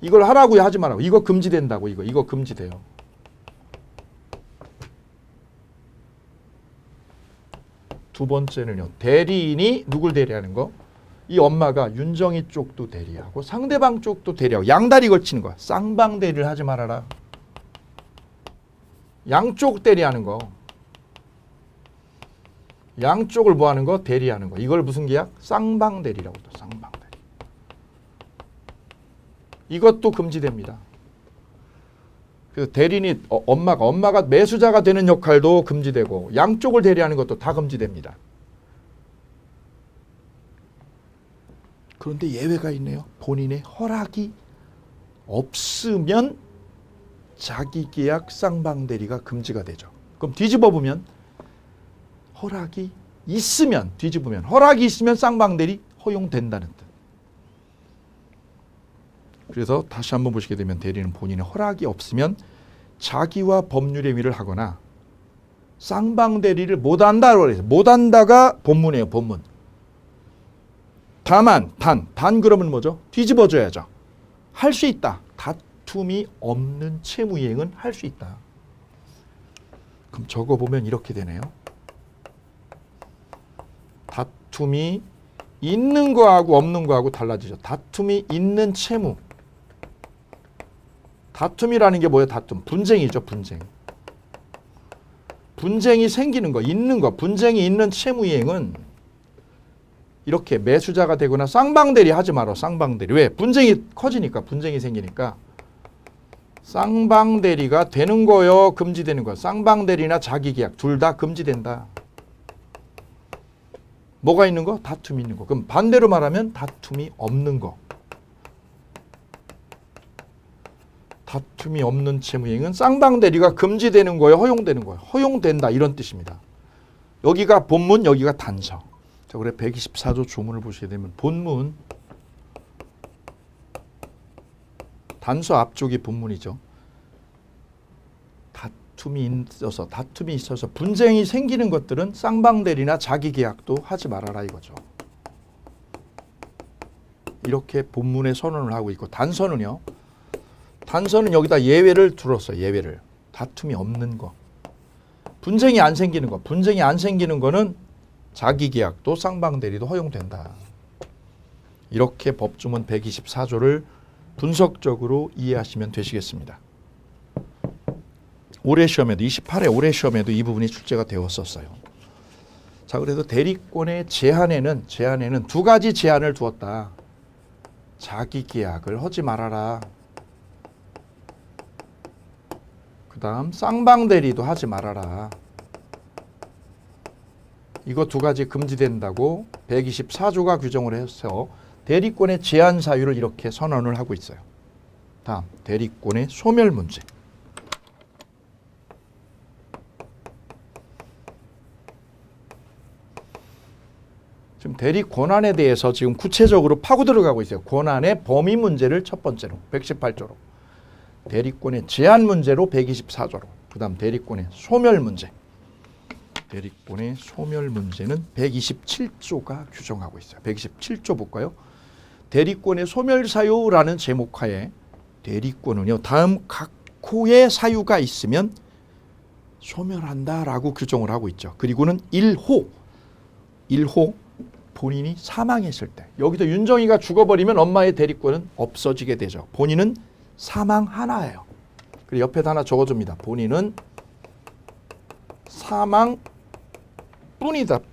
이걸 하라고요? 하지 말라고. 이거 금지된다고. 이거 금지돼요. 두 번째는요. 대리인이 누굴 대리하는 거? 이 엄마가 윤정이 쪽도 대리하고 상대방 쪽도 대리하고 양다리 걸치는 거야. 쌍방 대리를 하지 말아라. 양쪽 대리하는 거. 양쪽을 뭐 하는 거? 대리하는 거. 이걸 무슨 계약? 쌍방 대리라고 또 쌍방 대리. 이것도 금지됩니다. 그래서 대리인이 엄마가 매수자가 되는 역할도 금지되고 양쪽을 대리하는 것도 다 금지됩니다. 그런데 예외가 있네요. 본인의 허락이 없으면 자기계약 쌍방대리가 금지가 되죠. 그럼 뒤집어 보면 허락이 있으면 뒤집으면 허락이 있으면 쌍방대리 허용된다는 뜻. 그래서 다시 한번 보시게 되면 대리는 본인의 허락이 없으면 자기와 법률행위를 하거나 쌍방대리를 못한다고 그래서 못한다가 본문이에요. 본문. 다만 단 그러면 뭐죠? 뒤집어줘야죠. 할 수 있다. 다툼이 없는 채무이행은 할 수 있다. 그럼 적어보면 이렇게 되네요. 다툼이 있는 거하고 없는 거하고 달라지죠. 다툼이 있는 채무. 다툼이라는 게 뭐예요? 다툼. 분쟁이죠. 분쟁. 분쟁이 생기는 거, 있는 거, 분쟁이 있는 채무이행은 이렇게 매수자가 되거나 쌍방대리 하지 마라. 쌍방대리. 왜? 분쟁이 커지니까. 분쟁이 생기니까. 쌍방대리가 되는 거요? 금지되는 거요? 쌍방대리나 자기계약 둘 다 금지된다. 뭐가 있는 거? 다툼이 있는 거. 그럼 반대로 말하면 다툼이 없는 거. 다툼이 없는 채무이행은 쌍방대리가 금지되는 거예요? 허용되는 거예요? 허용된다. 이런 뜻입니다. 여기가 본문, 여기가 단서. 자, 그래 124조 조문을 보시게 되면 본문, 단서 앞쪽이 본문이죠. 다툼이 있어서 분쟁이 생기는 것들은 쌍방대리나 자기계약도 하지 말아라 이거죠. 이렇게 본문에 선언을 하고 있고 단서는요. 단서는 여기다 예외를 들었어요. 예외를. 다툼이 없는 거. 분쟁이 안 생기는 거. 분쟁이 안 생기는 거는 자기계약도 쌍방대리도 허용된다. 이렇게 법조문 124조를 분석적으로 이해하시면 되시겠습니다. 올해 시험에도 28회 올해 시험에도 이 부분이 출제가 되었었어요. 자, 그래도 대리권의 제한에는 두 가지 제한을 두었다. 자기 계약을 하지 말아라. 그 다음 쌍방대리도 하지 말아라. 이거 두 가지 금지된다고 124조가 규정을 해서 대리권의 제한 사유를 이렇게 선언을 하고 있어요. 다음 대리권의 소멸 문제. 지금 대리 권한에 대해서 지금 구체적으로 파고 들어가고 있어요. 권한의 범위 문제를 첫 번째로 118조로, 대리권의 제한 문제로 124조로, 그 다음 대리권의 소멸 문제. 대리권의 소멸 문제는 127조가 규정하고 있어요. 127조 볼까요? 대리권의 소멸 사유라는 제목하에 대리권은요, 다음 각호의 사유가 있으면 소멸한다라고 규정을 하고 있죠. 그리고는 1호 본인이 사망했을 때, 여기서 윤정이가 죽어버리면 엄마의 대리권은 없어지게 되죠. 본인은 사망하나예요. 그리고 옆에다 하나 적어줍니다. 본인은 사망뿐이다.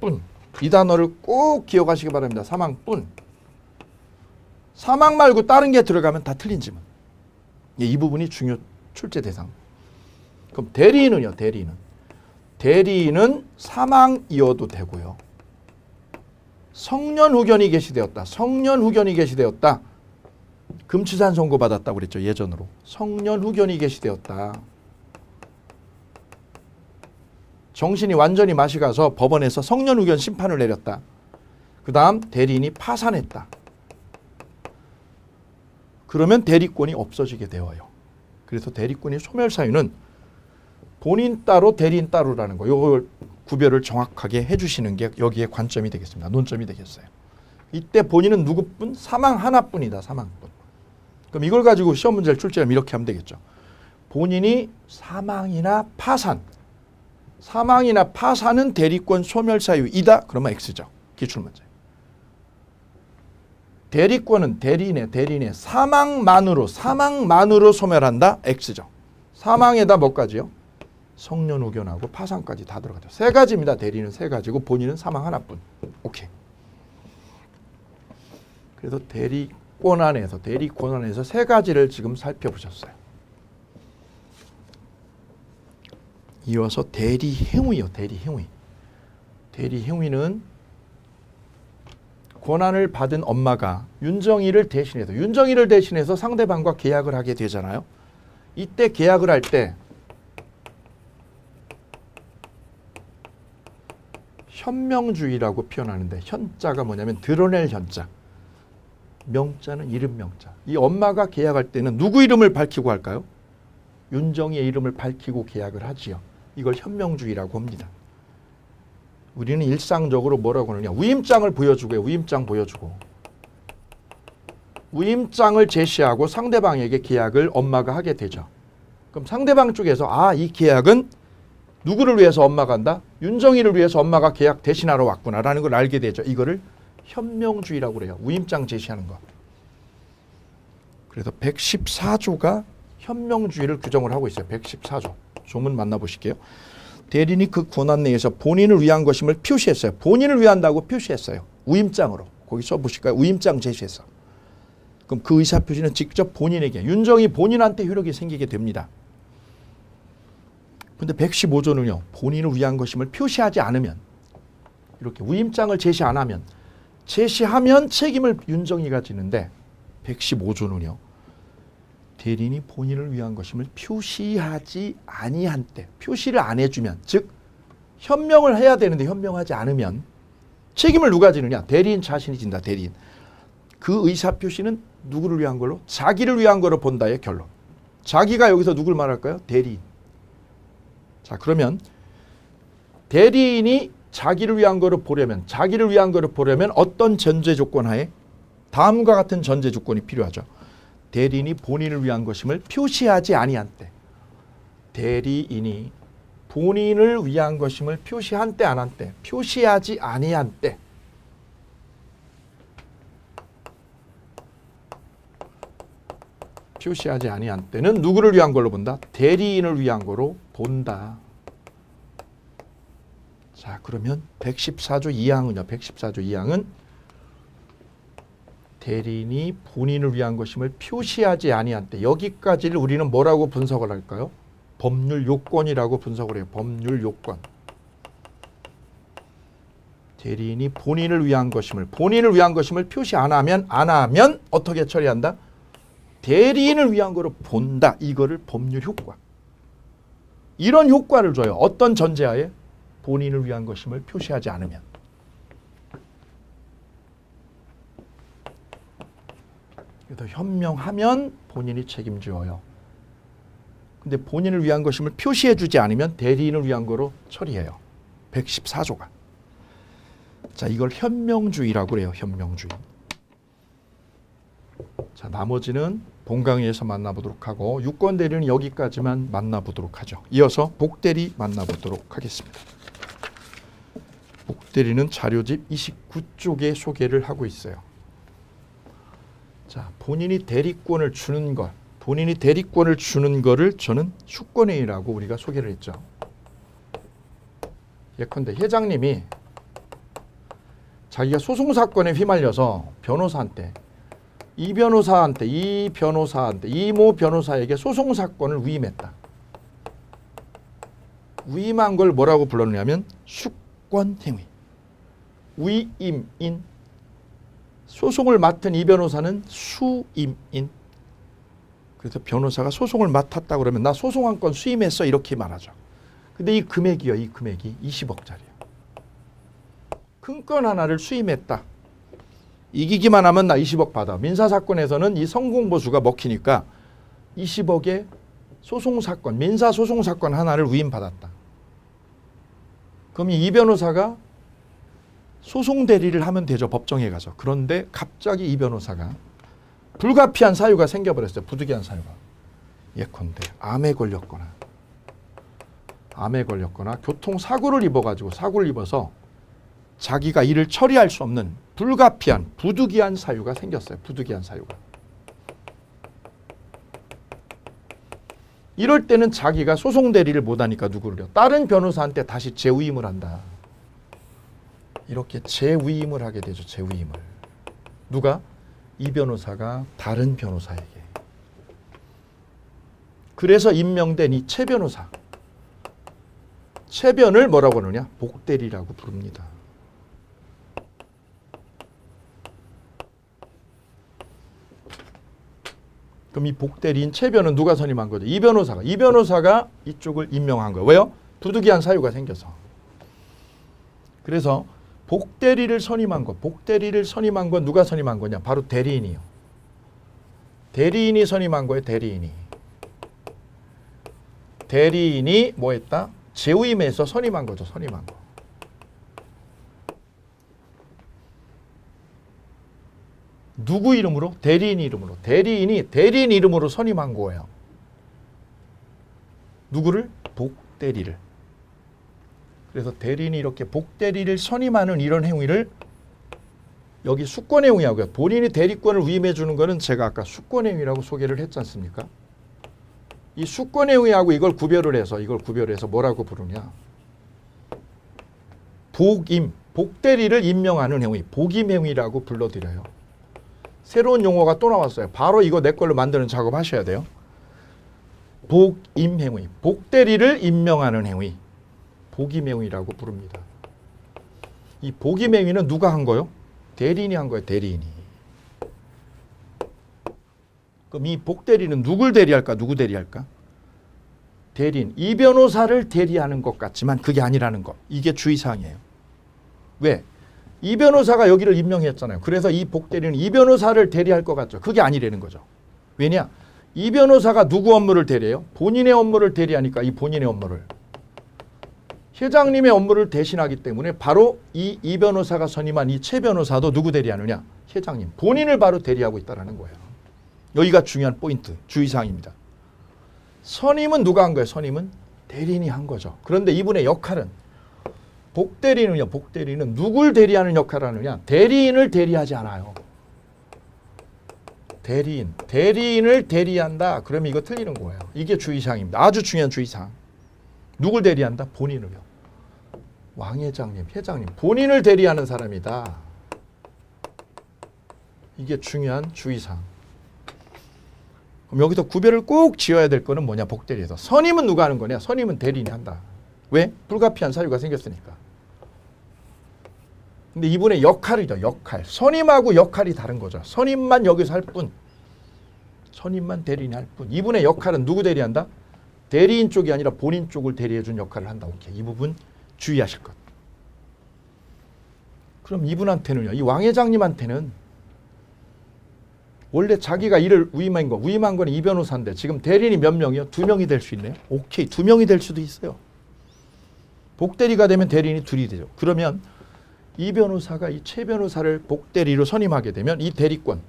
뿐. 이 단어를 꼭 기억하시기 바랍니다. 사망뿐. 사망 말고 다른 게 들어가면 다 틀린 지문. 이 부분이 중요 출제 대상. 그럼 대리인은요. 대리인은 사망이어도 되고요. 성년 후견이 개시되었다. 금치산 선고받았다고 그랬죠. 예전으로. 성년 후견이 개시되었다. 정신이 완전히 맛이 가서 법원에서 성년 후견 심판을 내렸다. 그 다음 대리인이 파산했다. 그러면 대리권이 없어지게 되어요. 그래서 대리권의 소멸 사유는 본인 따로 대리인 따로라는 거. 이걸 구별을 정확하게 해주시는 게 여기에 관점이 되겠습니다. 논점이 되겠어요. 이때 본인은 누구뿐? 사망 하나뿐이다. 사망뿐. 그럼 이걸 가지고 시험 문제를 출제하면 이렇게 하면 되겠죠. 본인이 사망이나 파산은 대리권 소멸 사유이다. 그러면 X죠. 기출문제. 대리권은 대리인의 사망만으로 소멸한다. X죠. 사망에다 뭐까지요? 성년 후견하고 파산까지 다 들어가죠. 세 가지입니다. 대리는 세 가지고 본인은 사망 하나뿐. 오케이. 그래서 대리권 안에서 세 가지를 지금 살펴보셨어요. 이어서 대리행위요. 대리행위는 권한을 받은 엄마가 윤정이를 대신해서 상대방과 계약을 하게 되잖아요. 이때 계약을 할 때 현명주의라고 표현하는데, 현자가 뭐냐면 드러낼 현자, 명자는 이름 명자. 이 엄마가 계약할 때는 누구 이름을 밝히고 할까요? 윤정이의 이름을 밝히고 계약을 하지요. 이걸 현명주의라고 합니다. 우리는 일상적으로 뭐라고 하느냐, 위임장을 보여주고요. 위임장을 제시하고 상대방에게 계약을 엄마가 하게 되죠. 그럼 상대방 쪽에서 이 계약은 누구를 위해서 엄마가 한다? 윤정이를 위해서 엄마가 계약 대신하러 왔구나라는 걸 알게 되죠. 이거를 현명주의라고 그래요. 위임장 제시하는 거. 그래서 114조가 현명주의를 규정을 하고 있어요. 114조. 조문 만나보실게요. 대리인이 그 권한 내에서 본인을 위한 것임을 표시했어요. 본인을 위한다고 표시했어요. 위임장으로. 거기 써보실까요? 위임장 제시해서. 그럼 그 의사표시는 직접 본인에게, 윤정이 본인한테 효력이 생기게 됩니다. 근데 115조는요. 본인을 위한 것임을 표시하지 않으면, 이렇게 위임장을 제시 안 하면, 제시하면 책임을 윤정이가 지는데, 115조는요. 대리인이 본인을 위한 것임을 표시하지 아니한 때, 표시를 안 해주면, 즉 현명을 해야 되는데 현명하지 않으면 책임을 누가 지느냐? 대리인 자신이 진다. 대리인. 그 의사표시는 누구를 위한 걸로? 자기를 위한 거로 본다의 결론. 자기가 여기서 누굴 말할까요? 대리인. 자, 그러면 대리인이 자기를 위한 거로 보려면 어떤 전제 조건 하에? 다음과 같은 전제 조건이 필요하죠. 대리인이 본인을 위한 것임을 표시하지 아니한 때, 대리인이 본인을 위한 것임을 표시한 때 안 한 때, 표시하지 아니한 때, 표시하지 아니한 때는 누구를 위한 걸로 본다? 대리인을 위한 거로 본다. 자, 그러면 114조 2항은요. 114조 2항은 대리인이 본인을 위한 것임을 표시하지 아니한 때, 여기까지를 우리는 뭐라고 분석을 할까요? 법률 요건이라고 분석을 해요. 법률 요건. 대리인이 본인을 위한 것임을 표시 안 하면 어떻게 처리한다? 대리인을 위한 거로 본다. 이거를 법률 효과. 이런 효과를 줘요. 어떤 전제하에? 본인을 위한 것임을 표시하지 않으면. 그래서 현명하면 본인이 책임져요. 근데 본인을 위한 것임을 표시해 주지 않으면 대리인을 위한 거로 처리해요. 114조가. 자, 이걸 현명주의라고 그래요. 현명주의. 자, 나머지는 본강의에서 만나보도록 하고 유권대리는 여기까지만 만나보도록 하죠. 이어서 복대리 만나보도록 하겠습니다. 복대리는 자료집 29쪽에 소개를 하고 있어요. 자, 본인이 대리권을 주는 것, 본인이 대리권을 주는 거를 저는 수권행위라고 우리가 소개를 했죠. 예컨대 회장님이 자기가 소송사건에 휘말려서 변호사한테 이 변호사한테 이모 변호사에게 소송사건을 위임했다. 위임한 걸 뭐라고 불렀냐면 수권행위. 위임인. 소송을 맡은 이 변호사는 수임인. 그래서 변호사가 소송을 맡았다 그러면 나 소송 한 건 수임했어 이렇게 말하죠. 근데 이 금액이요. 이 금액이 20억짜리예요. 큰 건 하나를 수임했다. 이기기만 하면 나 20억 받아. 민사사건에서는 이 성공보수가 먹히니까 20억의 소송사건, 민사소송사건 하나를 위임받았다. 그럼 이 변호사가 소송대리를 하면 되죠. 법정에 가서. 그런데 갑자기 이 변호사가 불가피한 사유가 생겨버렸어요. 부득이한 사유가. 예컨대 암에 걸렸거나 교통사고를 입어가지고 사고를 입어서 자기가 일을 처리할 수 없는 불가피한 부득이한 사유가 생겼어요. 부득이한 사유가. 이럴 때는 자기가 소송대리를 못하니까 누구를요? 다른 변호사한테 다시 재위임을 한다. 이렇게 재위임을 하게 되죠. 재위임을. 누가? 이 변호사가 다른 변호사에게. 그래서 임명된 이 최 변호사. 최변을 뭐라고 하느냐? 복대리라고 부릅니다. 그럼 이 복대리인 최변은 누가 선임한 거죠? 이 변호사가. 이 변호사가 이쪽을 임명한 거예요. 왜요? 부득이한 사유가 생겨서. 그래서 복대리를 선임한 건 누가 선임한 거냐? 바로 대리인이요. 대리인이 선임한 거예요. 대리인이 뭐 했다? 재위임해서 선임한 거죠. 선임한 거. 누구 이름으로? 대리인 이름으로. 대리인이 대리인 이름으로 선임한 거예요. 누구를? 복대리를. 그래서 대리인이 이렇게 복대리를 선임하는 이런 행위를 여기 수권행위하고요. 본인이 대리권을 위임해 주는 거는 제가 아까 수권행위라고 소개를 했지 않습니까? 이 수권행위하고 이걸 구별을 해서 뭐라고 부르냐? 복임, 복대리를 임명하는 행위, 복임행위라고 불러드려요. 새로운 용어가 또 나왔어요. 바로 이거 내 걸로 만드는 작업 하셔야 돼요. 복임행위, 복대리를 임명하는 행위, 복임행위라고 부릅니다. 이 복임행위는 누가 한 거요? 대리인이 한 거예요. 대리인이. 그럼 이 복대리는 누굴 대리할까? 누구 대리할까? 대리인. 이 변호사를 대리하는 것 같지만 그게 아니라는 거. 이게 주의사항이에요. 왜? 이 변호사가 여기를 임명했잖아요. 그래서 이 복대리는 이 변호사를 대리할 것 같죠. 그게 아니라는 거죠. 왜냐? 이 변호사가 누구 업무를 대리해요? 본인의 업무를 대리하니까 이 본인의 업무를. 회장님의 업무를 대신하기 때문에 바로 이 변호사가 선임한 이 최 변호사도 누구 대리하느냐? 회장님. 본인을 바로 대리하고 있다는 거예요. 여기가 중요한 포인트, 주의사항입니다. 선임은 누가 한 거예요? 선임은 대리인이 한 거죠. 그런데 이분의 역할은 복대리는 누굴 대리하는 역할을 하느냐? 대리인을 대리하지 않아요. 대리인을 대리한다. 그러면 이거 틀리는 거예요. 이게 주의사항입니다. 아주 중요한 주의사항. 누굴 대리한다? 본인을요. 왕 회장님, 회장님, 본인을 대리하는 사람이다. 이게 중요한 주의사항. 그럼 여기서 구별을 꼭 지어야 될 거는 뭐냐? 복대리에서. 선임은 누가 하는 거냐? 선임은 대리인이 한다. 왜? 불가피한 사유가 생겼으니까. 근데 이분의 역할이죠. 역할. 선임하고 역할이 다른 거죠. 선임만 여기서 할 뿐. 선임만 대리인이 할 뿐. 이분의 역할은 누구 대리한다? 대리인 쪽이 아니라 본인 쪽을 대리해 준 역할을 한다. 오케이. 이 부분 주의하실 것. 그럼 이분한테는요. 이 왕 회장님한테는 원래 자기가 일을 위임한 거는 이 변호사인데 지금 대리인이 몇 명이요? 2명이 될 수 있네요. 오케이. 2명이 될 수도 있어요. 복대리가 되면 대리인이 2이 되죠. 그러면 이 변호사가 이 최 변호사를 복대리로 선임하게 되면 이 대리권,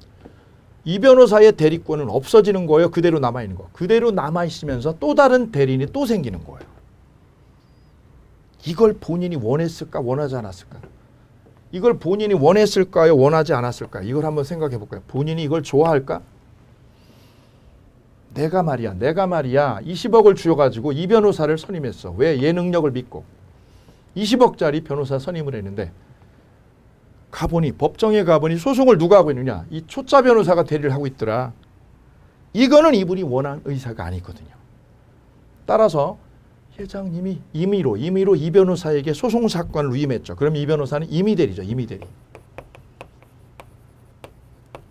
이 변호사의 대리권은 없어지는 거예요? 그대로 남아있는 거. 그대로 남아있으면서 또 다른 대리인이 또 생기는 거예요. 이걸 본인이 원했을까? 원하지 않았을까? 이걸 본인이 원했을까요? 원하지 않았을까요? 이걸 한번 생각해 볼까요? 본인이 이걸 좋아할까? 내가 말이야 20억을 주어가지고 이 변호사를 선임했어. 왜? 얘 능력을 믿고 20억짜리 변호사 선임을 했는데 가보니 법정에 가보니 소송을 누가 하고 있느냐? 이 초짜 변호사가 대리를 하고 있더라. 이거는 이분이 원한 의사가 아니거든요. 따라서 회장님이 임의로 이 변호사에게 소송 사건을 위임했죠. 그럼 이 변호사는 임의대리죠. 임의대리.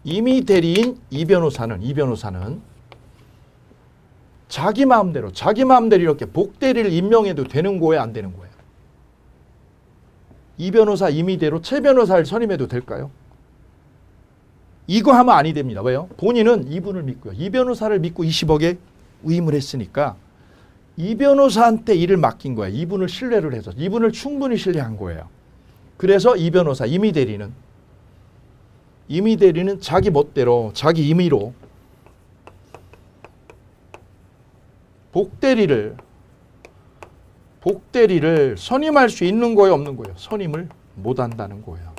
임의대리인 이 변호사는 자기 마음대로 이렇게 복대리를 임명해도 되는 거예요? 안 되는 거예요? 이 변호사 임의대로 최 변호사를 선임해도 될까요? 이거 하면 아니 됩니다. 왜요? 본인은 이분을 믿고요. 이 변호사를 믿고 20억에 위임을 했으니까 이 변호사한테 일을 맡긴 거예요. 이분을 신뢰를 해서. 이분을 충분히 신뢰한 거예요. 그래서 이 변호사, 임의대리는 자기 멋대로, 자기 임의로 복대리를 선임할 수 있는 거예요? 없는 거예요? 선임을 못 한다는 거예요.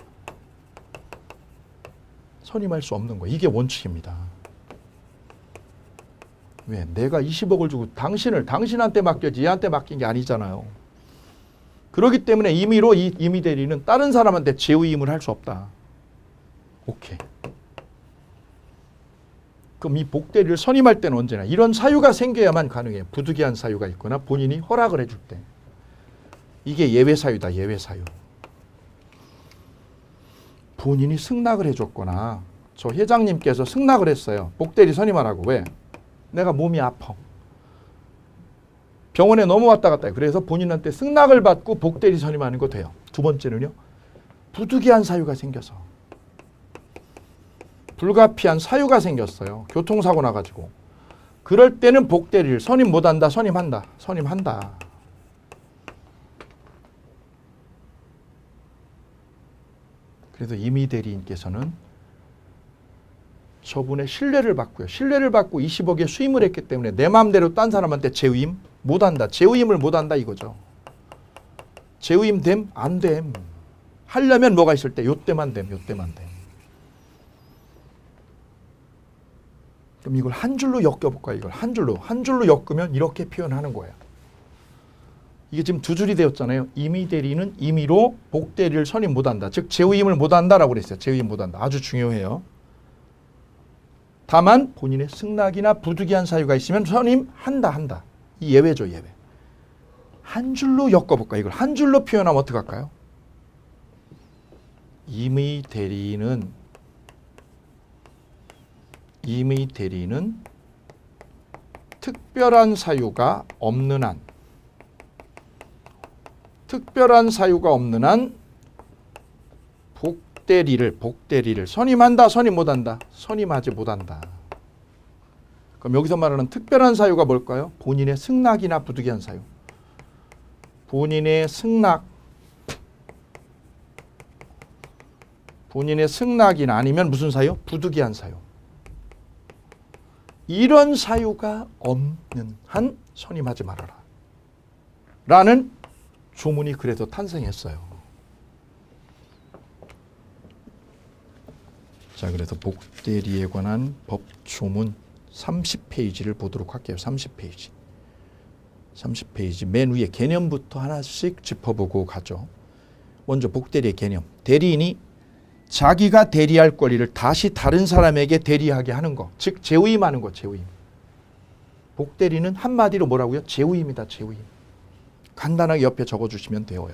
선임할 수 없는 거예요. 이게 원칙입니다. 왜? 내가 20억을 주고 당신한테 맡겨지 얘한테 맡긴 게 아니잖아요. 그렇기 때문에 임의로 이 임의대리는 다른 사람한테 재위임을 할 수 없다. 오케이. 그럼 이 복대리를 선임할 때는 언제나 이런 사유가 생겨야만 가능해요. 부득이한 사유가 있거나 본인이 허락을 해줄 때. 이게 예외 사유다. 예외 사유. 본인이 승낙을 해줬거나 저 회장님께서 승낙을 했어요. 복대리 선임하라고. 왜? 내가 몸이 아파. 병원에 너무 왔다 갔다 해. 그래서 본인한테 승낙을 받고 복대리 선임하는 거 돼요. 두 번째는요. 부득이한 사유가 생겨서. 불가피한 사유가 생겼어요. 교통사고 나가지고. 그럴 때는 복대리를 선임 못한다. 선임한다. 선임한다. 그래서 임의대리인께서는 저분의 신뢰를 받고요. 신뢰를 받고 20억에 수임을 했기 때문에 내 마음대로 딴 사람한테 재위임 못한다. 재위임을 못한다 이거죠. 재위임 됨? 안 됨. 하려면 뭐가 있을 때? 요때만 됨. 요때만 됨. 그럼 이걸 한 줄로 엮여볼까요? 이걸 한 줄로 엮으면 이렇게 표현하는 거예요. 이게 지금 두 줄이 되었잖아요. 임의대리는 임의로 복대리를 선임 못한다. 즉 재위임을 못한다라고 그랬어요. 재위임 못한다. 아주 중요해요. 다만 본인의 승낙이나 부득이한 사유가 있으면 선임한다. 이 예외죠. 예외. 한 줄로 엮어볼까요? 이걸 한 줄로 표현하면 어떻게 할까요? 임의대리는 특별한 사유가 없는 한 복대리를 선임한다, 선임 못한다? 선임하지 못한다. 그럼 여기서 말하는 특별한 사유가 뭘까요? 본인의 승낙이나 부득이한 사유. 본인의 승낙이나 아니면 무슨 사유? 부득이한 사유. 이런 사유가 없는 한 선임하지 말아라. 라는 조문이 그래서 탄생했어요. 자, 그래서 복대리에 관한 법조문 30페이지를 보도록 할게요. 30페이지. 30페이지 맨 위에 개념부터 하나씩 짚어보고 가죠. 먼저 복대리의 개념. 대리인이 자기가 대리할 권리를 다시 다른 사람에게 대리하게 하는 거. 즉 재우임하는 거. 재우임. 복대리는 한마디로 뭐라고요? 재우임이다. 재우임. 간단하게 옆에 적어주시면 돼요.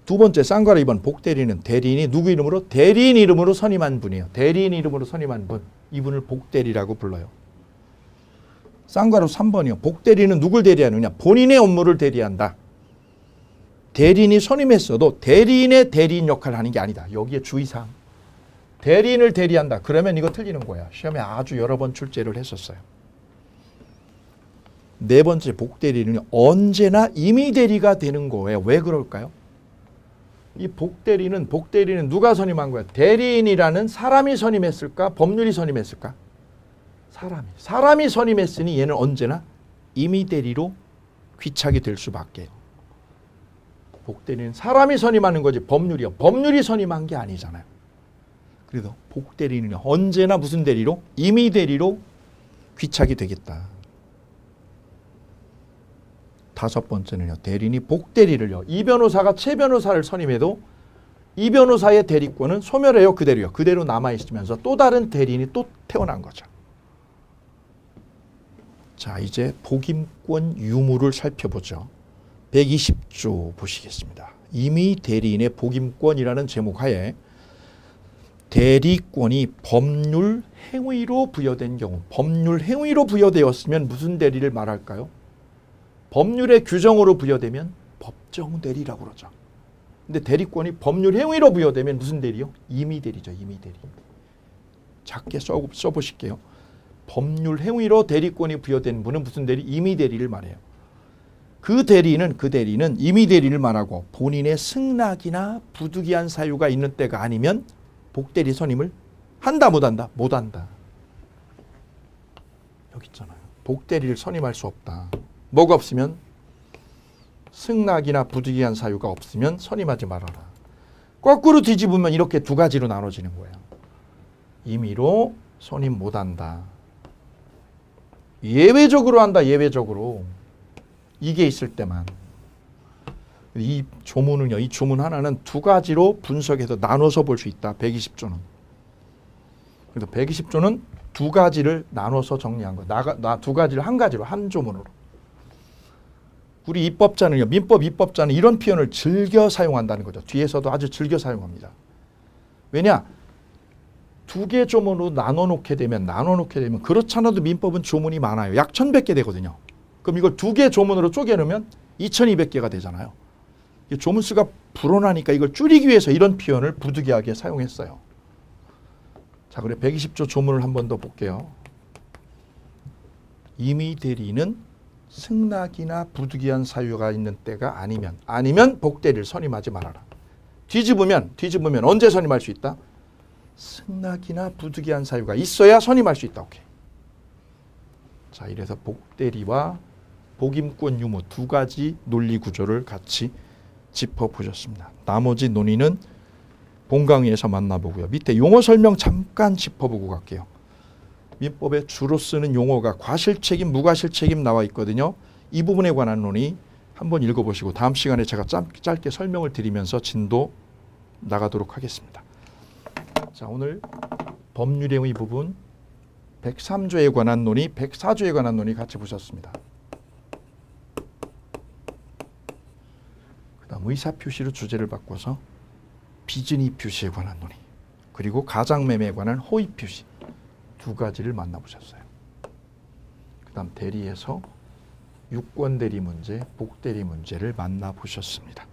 두 번째 쌍괄호 2번 복대리는 대리인이 누구 이름으로? 대리인 이름으로 선임한 분이에요. 대리인 이름으로 선임한 분. 이분을 복대리라고 불러요. 쌍괄호 3번이요. 복대리는 누굴 대리하느냐? 본인의 업무를 대리한다. 대리인이 선임했어도 대리인의 대리인 역할을 하는 게 아니다. 여기에 주의사항. 대리인을 대리한다. 그러면 이거 틀리는 거야. 시험에 아주 여러 번 출제를 했었어요. 네 번째 복대리는 언제나 임의대리가 되는 거예요. 왜 그럴까요? 이 복대리는 누가 선임한 거야? 대리인이라는 사람이 선임했을까? 법률이 선임했을까? 사람이 선임했으니 얘는 언제나 임의대리로 귀착이 될 수밖에. 복대리는 사람이 선임하는 거지 법률이요. 법률이 선임한 게 아니잖아요. 그래서 복대리는 언제나 무슨 대리로? 임의대리로 귀착이 되겠다. 다섯 번째는요. 대리인이 복대리를요. 이 변호사가 최 변호사를 선임해도 이 변호사의 대리권은 소멸해요. 그대로요. 그대로 남아있으면서 또 다른 대리인이 또 태어난 거죠. 자, 이제 복임권 유무를 살펴보죠. 120조 보시겠습니다. 임의 대리인의 복임권이라는 제목 하에 대리권이 법률 행위로 부여된 경우, 법률 행위로 부여되었으면 무슨 대리를 말할까요? 법률의 규정으로 부여되면 법정 대리라고 그러죠. 근데 대리권이 법률 행위로 부여되면 무슨 대리요? 임의 대리죠. 임의 대리. 작게 써보실게요. 법률 행위로 대리권이 부여된 분은 무슨 대리? 임의 대리를 말해요. 그 대리인은 임의 대리를 말하고 본인의 승낙이나 부득이한 사유가 있는 때가 아니면 복대리 선임을 한다 못한다? 못한다. 여기 있잖아요. 복대리를 선임할 수 없다. 뭐가 없으면? 승낙이나 부득이한 사유가 없으면 선임하지 말아라. 거꾸로 뒤집으면 이렇게 두 가지로 나눠지는 거예요. 임의로 선임 못한다. 예외적으로 한다. 예외적으로. 이게 있을 때만. 이 조문은요. 이 조문 하나는 두 가지로 분석해서 나눠서 볼 수 있다. 120조는. 그래서 120조는 두 가지를 나눠서 정리한 거예요. 두 가지를 한 가지로 한 조문으로. 우리 입법자는요. 민법 입법자는 이런 표현을 즐겨 사용한다는 거죠. 뒤에서도 아주 즐겨 사용합니다. 왜냐? 두 개 조문으로 나눠놓게 되면 그렇지 않아도 민법은 조문이 많아요. 약 1100개 되거든요. 그럼 이걸 두 개 조문으로 쪼개놓으면 2200개가 되잖아요. 조문수가 불어나니까 이걸 줄이기 위해서 이런 표현을 부득이하게 사용했어요. 자, 그래 120조 조문을 한 번 더 볼게요. 임의 대리인은 승낙이나 부득이한 사유가 있는 때가 아니면 복대리를 선임하지 말아라. 뒤집으면 언제 선임할 수 있다? 승낙이나 부득이한 사유가 있어야 선임할 수 있다. 오케이. 자, 이래서 복대리와 복임권 유무 두 가지 논리 구조를 같이 짚어보셨습니다. 나머지 논의는 본강의에서 만나보고요. 밑에 용어 설명 잠깐 짚어보고 갈게요. 민법에 주로 쓰는 용어가 과실책임, 무과실책임 나와 있거든요. 이 부분에 관한 논의 한번 읽어보시고 다음 시간에 제가 짧게 설명을 드리면서 진도 나가도록 하겠습니다. 자, 오늘 법률행위 부분 103조에 관한 논의, 104조에 관한 논의 같이 보셨습니다. 그 다음 의사표시로 주제를 바꿔서 비즈니 표시에 관한 논의, 그리고 가장매매에 관한 호의표시 두 가지를 만나보셨어요. 그 다음 대리에서 유권대리 문제, 복대리 문제를 만나보셨습니다.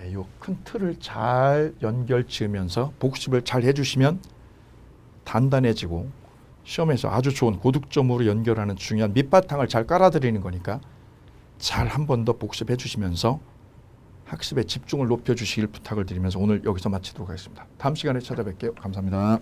이 큰 틀을 잘 연결 지으면서 복습을 잘 해주시면 단단해지고 시험에서 아주 좋은 고득점으로 연결하는 중요한 밑바탕을 잘 깔아드리는 거니까 잘 한 번 더 복습해 주시면서 학습에 집중을 높여주시길 부탁을 드리면서 오늘 여기서 마치도록 하겠습니다. 다음 시간에 찾아뵐게요. 감사합니다.